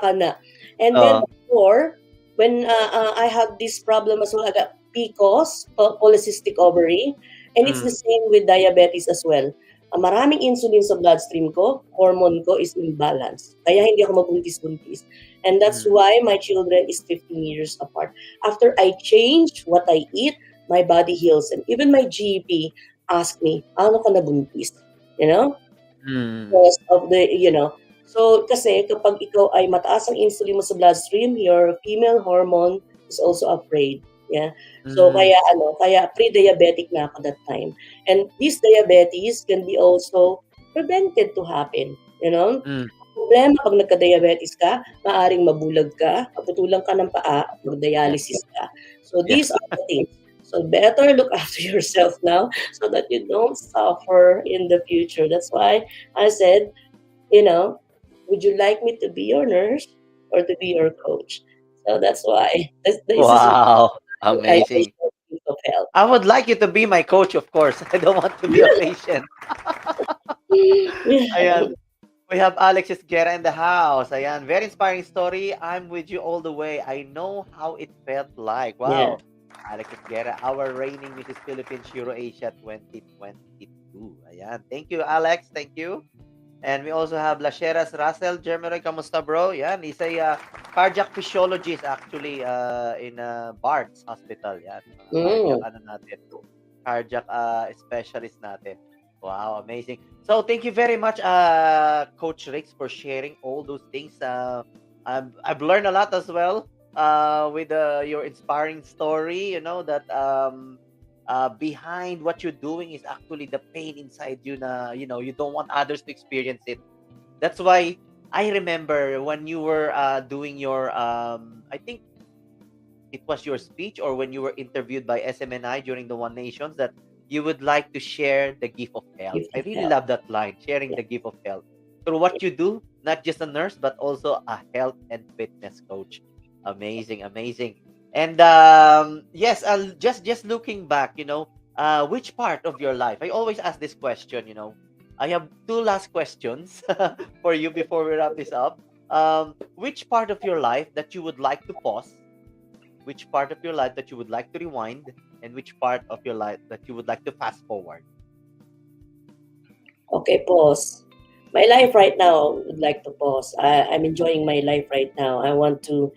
ka na. And then before, when I had this problem as well, I got PCOS, polycystic ovary, and it's the same with diabetes as well. Maraming insulin sa bloodstream ko, hormone ko is imbalance. Kaya hindi ako mabuntis-buntis. And that's why my children is 15 years apart. After I change what I eat, my body heals. And even my GP asked me, ano ka nabuntis? Because of the, So, kasi kapag ikaw ay mataas ang insulin mo sa bloodstream, your female hormone is also afraid. Yeah. So kaya pre-diabetic na ako that time. And this diabetes can be also prevented to happen, Problema pag nagka-diabetes ka, maaring mabulag ka, maputulang ka ng paa, mag-dialysis ka. So these are the things. So better look after yourself now so that you don't suffer in the future. That's why I said, would you like me to be your nurse or to be your coach? So that's why. This Wow. Amazing. of health. I would like you to be my coach, of course. I don't want to be a patient. Ayan. We have Alex Esguerra in the house. Ayan. Very inspiring story. I'm with you all the way. I know how it felt like. Wow. Yeah. Alex Esguerra, our reigning Mrs. Philippines Euro-Asia 2022. Ayan. Thank you, Alex. Thank you. And we also have Lasheras Russell. Jeremy, kamusta, bro? Yan, he's a cardiac physiologist actually in Bart's Hospital. Yan. Cardiac specialist natin. Wow, amazing. So thank you very much, Coach Rix, for sharing all those things. I've learned a lot as well with your inspiring story. That behind what you're doing is actually the pain inside you you don't want others to experience it. That's why I remember when you were doing your I think it was your speech or when you were interviewed by SMNI during the One Nations that you would like to share the gift of health. I really love that line, sharing the gift of health through what you do, not just a nurse but also a health and fitness coach. Amazing. And yes, just looking back, which part of your life? I always ask this question. I have two last questions for you before we wrap this up. Which part of your life that you would like to pause? Which part of your life that you would like to rewind? And which part of your life that you would like to fast forward? Okay, pause. My life right now would like to pause. I'm enjoying my life right now. I want to,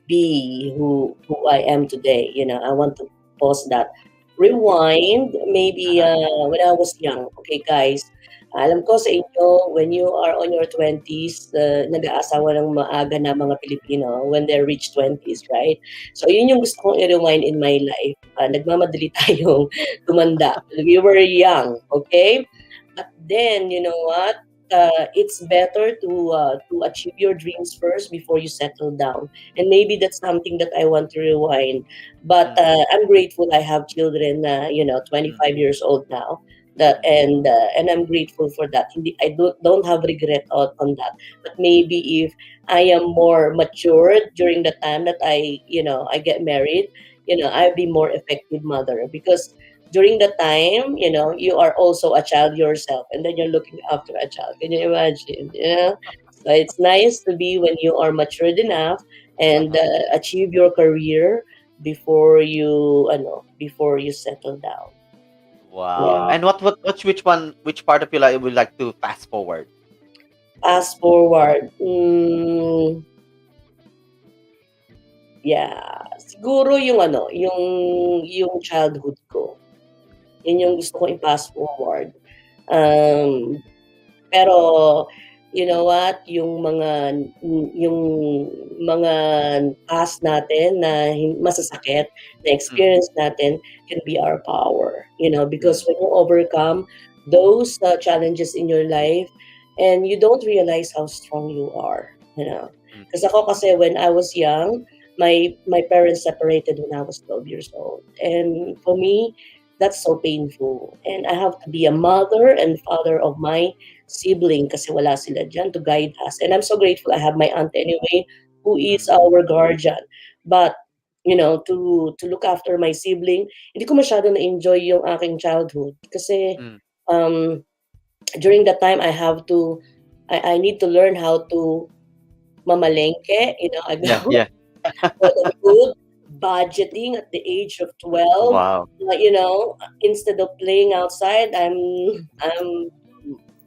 be who I am today. I want to pause that. Rewind, maybe when I was young. Okay, guys, Alam ko sa inyo, when you are on your 20s, nag-aasawa ng maaga na mga Pilipino when they reach 20s, right? So, yun yung gusto kong i-rewind in my life. Nagmamadali tayong tumanda. We were young, okay? But then, you know what? It's better to achieve your dreams first before you settle down. And maybe that's something that I want to rewind. But I'm grateful I have children, 25 years old now. And I'm grateful for that. I don't have regret on that. But maybe if I am more matured during the time that I get married, I'll be more effective mother because during the time, you are also a child yourself, and then you're looking after a child. Can you imagine? So it's nice to be when you are matured enough and achieve your career before you settle down. Wow. And which part of your life would like to fast forward? Fast forward, yeah, siguro yung childhood ko. Yun yung gusto kong i-fast forward. Pero you know what, yung mga past natin na masasakit na experience natin can be our power, because when you overcome those challenges in your life and you don't realize how strong you are, kasi when I was young, my parents separated when I was 12 years old, and for me that's so painful, and I have to be a mother and father of my sibling kasi wala sila dyan to guide us. And I'm so grateful I have my aunt anyway, who is our guardian. But, to look after my sibling, hindi ko masyado na-enjoy yung aking childhood. Kasi, during that time, I need to learn how to mamalengke, I go for the food, budgeting at the age of 12. Wow. Instead of playing outside, I'm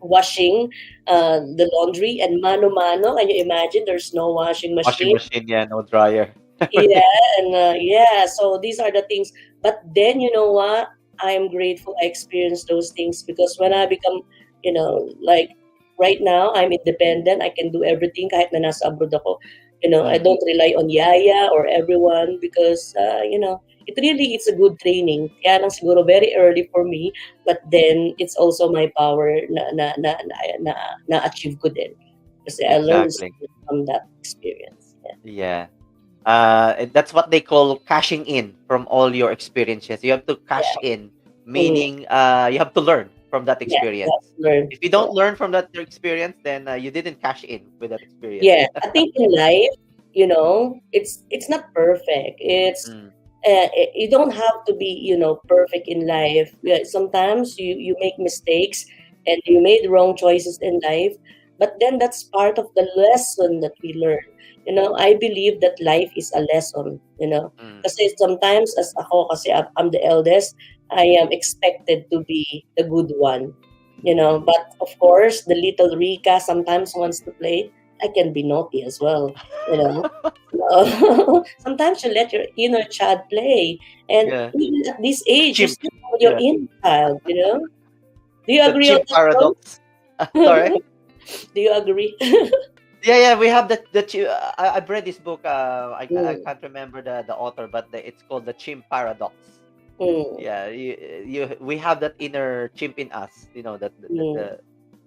washing the laundry and mano-mano. Can you imagine? There's no washing Washing machine. machine, yeah, no dryer. So these are the things. But then, you know what? I am grateful I experienced those things because when I become, like right now, I'm independent. I can do everything kahit na nasa abroad ako. I don't rely on yaya or everyone because, it's a good training. Kaya lang siguro very early for me, but then it's also my power na achieve ko din. Kasi I learned from that experience. Yeah. That's what they call cashing in from all your experiences. You have to cash in, meaning you have to learn from that experience. If you don't learn from that experience, then you didn't cash in with that experience. Yeah, I think in life, it's not perfect. It's you don't have to be, perfect in life. Sometimes you make mistakes and you made wrong choices in life, but then that's part of the lesson that we learn. I believe that life is a lesson. Kasi sometimes as ako, kasi I'm the eldest, I am expected to be the good one. But of course, the little Rika sometimes wants to play. I can be naughty as well. Sometimes you let your inner child play, and even at this age, you still have your inner child. Do you agree on that? Paradox. Sorry. Do you agree? Yeah, we have that. I've read this book. I can't remember the author, but it's called the Chimp Paradox. Yeah, we have that inner chimp in us.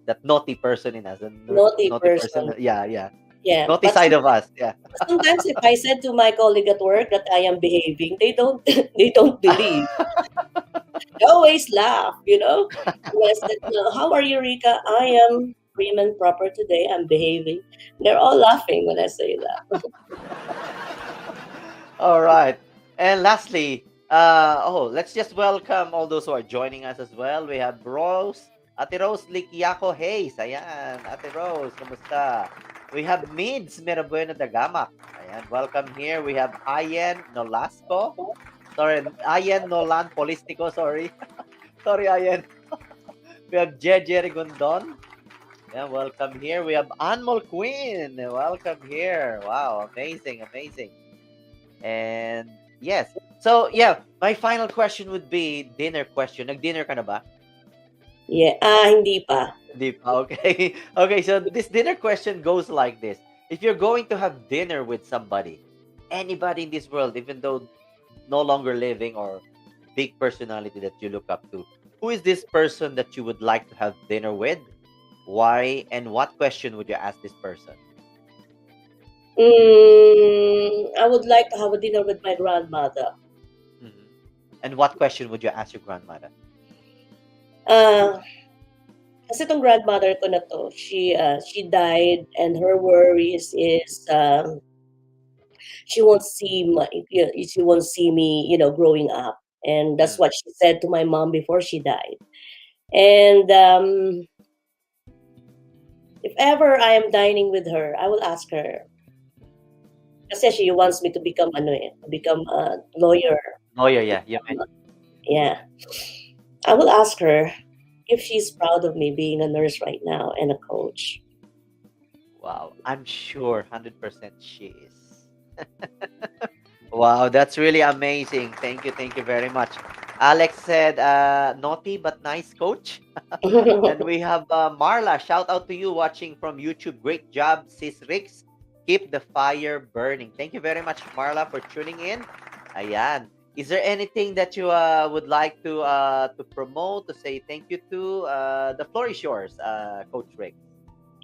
That naughty person in us. Naughty person. Yeah. Yeah. Naughty side of us. Yeah. Sometimes if I said to my colleague at work that I am behaving, they don't believe. They always laugh. When I said, "How are you, Rika?" I am prim and proper today. I'm behaving. They're all laughing when I say that. All right. And lastly, let's just welcome all those who are joining us as well. We have Rose, Ate Rose Liquiaco Hayes. Ayan, Ate Rose, kumusta? We have Mids Mirabueno Dagamak. Ayan, welcome here. We have Ayen Nolasco. Sorry, Ayen Nolan Polistico, sorry. Sorry, Ayen. We have Jeje Rigondon. Yeah, welcome here. We have Anmol Queen. Welcome here. Wow, amazing. And yes. So, yeah, my final question would be dinner question. Nag-dinner ka na ba? Yeah, hindi pa. Deep. Okay. Okay. So this dinner question goes like this: if you're going to have dinner with somebody, anybody in this world, even though no longer living or big personality that you look up to, who is this person that you would like to have dinner with? Why and what question would you ask this person? I would like to have a dinner with my grandmother. Mhm. And what question would you ask your grandmother? Uh, Kasi itong grandmother ko na 'to, she died and her worries is, she won't see she won't see me, growing up. And that's Mm. what she said to my mom before she died. And if ever I am dining with her, I will ask her. Kasi she wants me to become to become a lawyer. Oh yeah, yeah, yeah. Yeah. I will ask her if she's proud of me being a nurse right now and a coach. Wow, I'm sure 100% she is. Wow, that's really amazing. Thank you very much. Alex said, naughty but nice coach. And we have Marla. Shout out to you watching from YouTube. Great job, sis Rix. Keep the fire burning. Thank you very much, Marla, for tuning in. Ayan. Is there anything that you would like to promote, to say thank you to? The floor is yours, Coach Rick.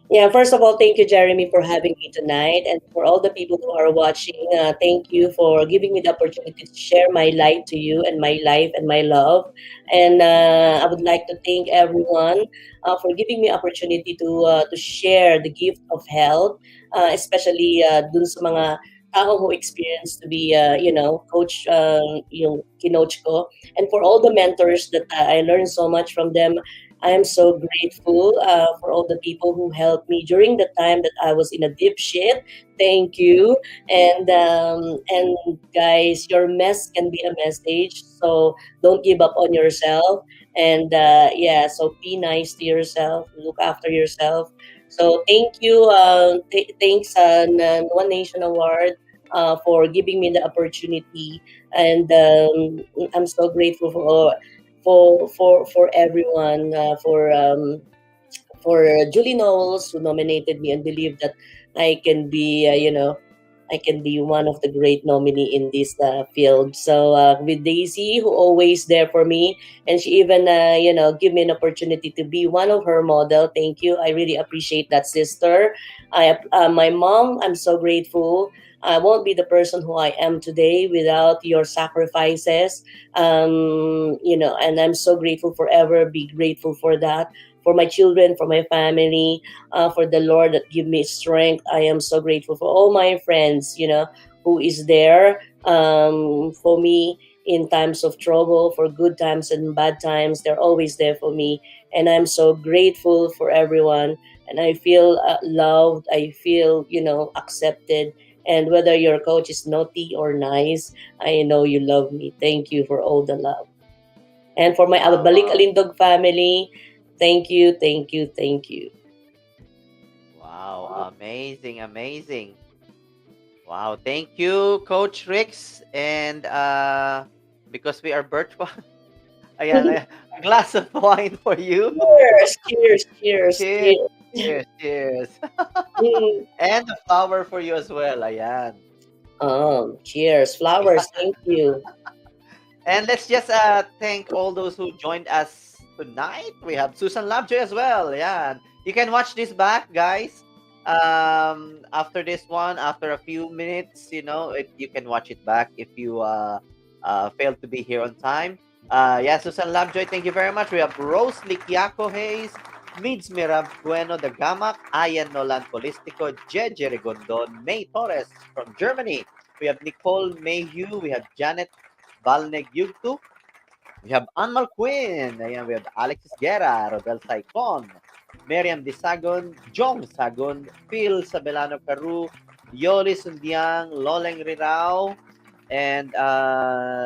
Yeah, first of all, thank you, Jeremy, for having me tonight. And for all the people who are watching, thank you for giving me the opportunity to share my light to you and my life and my love. And I would like to thank everyone for giving me opportunity to share the gift of health, especially dun sa mga tao who experience to be, coach, yung kinoach ko. And for all the mentors that I learned so much from them, I am so grateful for all the people who helped me during the time that I was in a deep shit. Thank you, and guys, your mess can be a message. So don't give up on yourself, and yeah, so be nice to yourself. Look after yourself. So thank you. Thanks, One Nation Award. For giving me the opportunity, and I'm so grateful for everyone, for Julie Knowles, who nominated me and believed that I can be, I can be one of the great nominee in this field. So with Daisy, who always there for me, and she even, give me an opportunity to be one of her model. Thank you. I really appreciate that, sister. My mom, I'm so grateful. I won't be the person who I am today without your sacrifices. And I'm so grateful forever. Be grateful for that. For my children, for my family, for the Lord that give me strength. I am so grateful for all my friends, who is there for me in times of trouble, for good times and bad times. They're always there for me. And I'm so grateful for everyone. And I feel loved. I feel, accepted. And whether your coach is naughty or nice, I know you love me. Thank you for all the love. And for my Balik Alindog family, thank you, thank you, thank you. Wow, amazing, amazing. Wow, thank you, Coach Rix. And because we are virtual, ayan, a glass of wine for you. Cheers, cheers, cheers, Cheers, cheers. cheers, cheers. Mm. And a flower for you as well. Ayan. Cheers. Flowers, thank you. And let's just thank all those who joined us tonight. We have Susan Lovejoy as well. Yeah. You can watch this back, guys. After this one, after a few minutes, you can watch it back if you failed to be here on time. Yeah, Susan Lovejoy, thank you very much. We have Rose Liquiaco Hayes, Mids Mirab Bueno de Gamak, Ayan Nolan Polistico, Jeje Regondon, May Torres from Germany. We have Nicole Mayhew. We have Janet Balneg Yugtu. We have Anmal Quinn. Ayan, we have Alexis Guerra, Rodel Saicon, Miriam Disagon, Jong Sagon, Phil Sabelano Caru, Yoli Sundiang, Loleng Rirao, and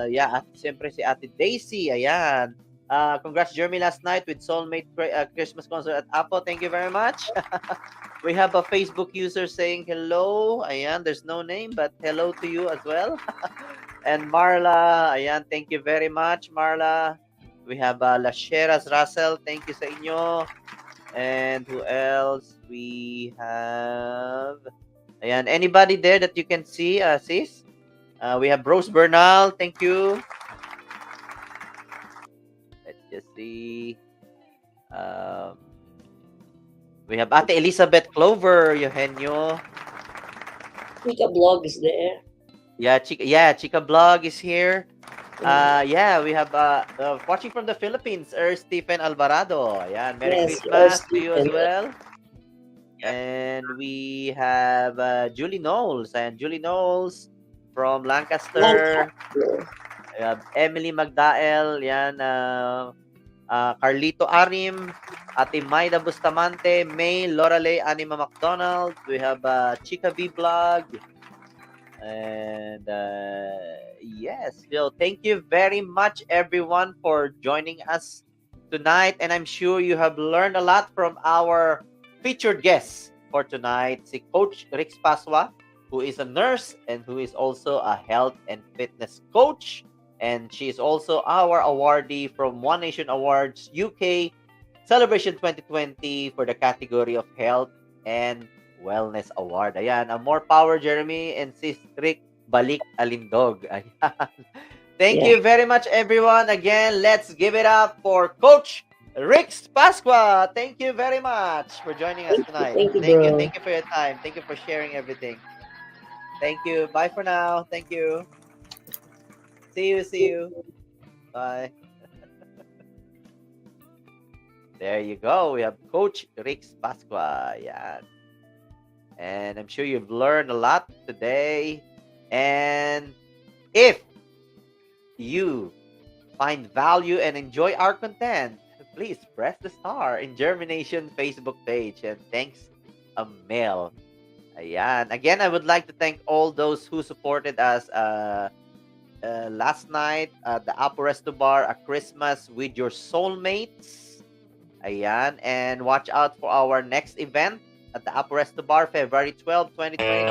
yeah, at siyempre si Ate Daisy. Ayan. Congrats, Jeremy, last night with Soulmate Christmas concert at Apo. Thank you very much. We have a Facebook user saying hello. Ayan, there's no name, but hello to you as well. And Marla, ayan, thank you very much, Marla. We have Lasheras Russell. Thank you sa inyo. And who else? We have... Ayan, anybody there that you can see, sis? We have Rose Bernal. Thank you. Let's just see. We have Ate Elizabeth Clover, Eugenio. Mika Blog is there. Yeah, Chica Blog is here. We have watching from the Philippines, Stephen Alvarado. Ayan, Merry Christmas to you as well. And we have Julie Knowles. And Julie Knowles from Lancaster. We have Emily Magdael. Yan, Carlito Arim. Ate Maida Bustamante. May Lorale Anima McDonald. We have Chica V Blog. And yes, Phil, thank you very much, everyone, for joining us tonight. And I'm sure you have learned a lot from our featured guest for tonight, si Coach RICS PASCUA, who is a nurse and who is also a health and fitness coach. And she is also our awardee from One Nation Awards UK Celebration 2020 for the category of Health and Wellness Award. Ayan, more power, Jeremy, and sis Rick, balik alindog. Ayan. Thank you very much, everyone. Again, let's give it up for Coach RICS PASCUA. Thank you very much for joining us tonight. Thank you, Thank you for your time. Thank you for sharing everything. Thank you. Bye for now. Thank you. See you. Bye. There you go. We have Coach RICS PASCUA. Yeah. And I'm sure you've learned a lot today. And if you find value and enjoy our content, please press the star in JhermiNATION Facebook page. And thanks a mail. Ayan. Again, I would like to thank all those who supported us last night at the Apo Resto Bar, A Christmas with Your Soulmates. Ayan. And watch out for our next event at the Apo Resto Bar, February 12, 2020.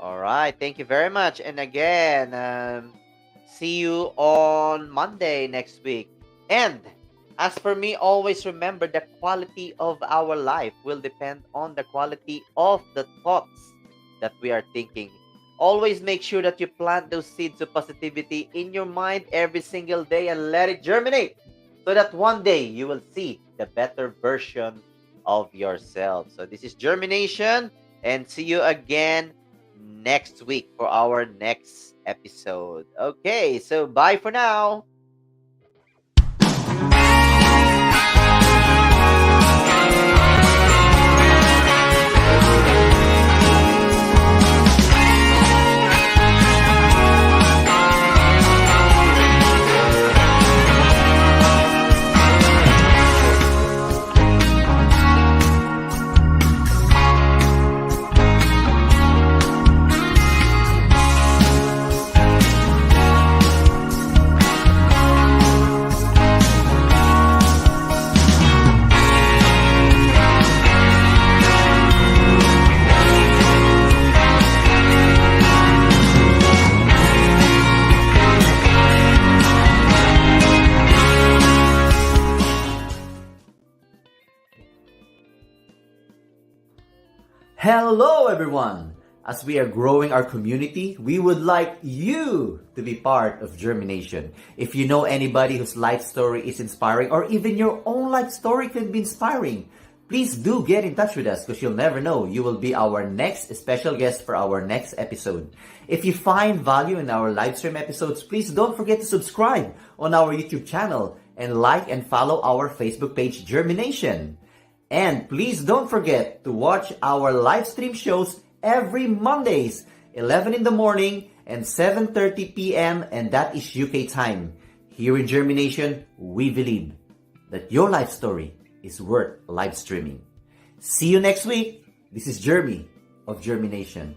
All right. Thank you very much. And again, see you on Monday next week. And as for me, always remember the quality of our life will depend on the quality of the thoughts that we are thinking. Always make sure that you plant those seeds of positivity in your mind every single day and let it germinate so that one day you will see the better version of yourself. So this is JhermiNATION, and see you again next week for our next episode. Okay, so bye for now. Hello everyone! As we are growing our community, we would like you to be part of JhermiNATION. If you know anybody whose life story is inspiring, or even your own life story could be inspiring, please do get in touch with us, because you'll never know, you will be our next special guest for our next episode. If you find value in our live stream episodes, please don't forget to subscribe on our YouTube channel and like and follow our Facebook page, JhermiNATION. And please don't forget to watch our live stream shows every Mondays, 11 in the morning and 7:30 p.m. and that is UK time. Here in JhermiNATION, we believe that your life story is worth live streaming. See you next week. This is Jeremy of JhermiNATION.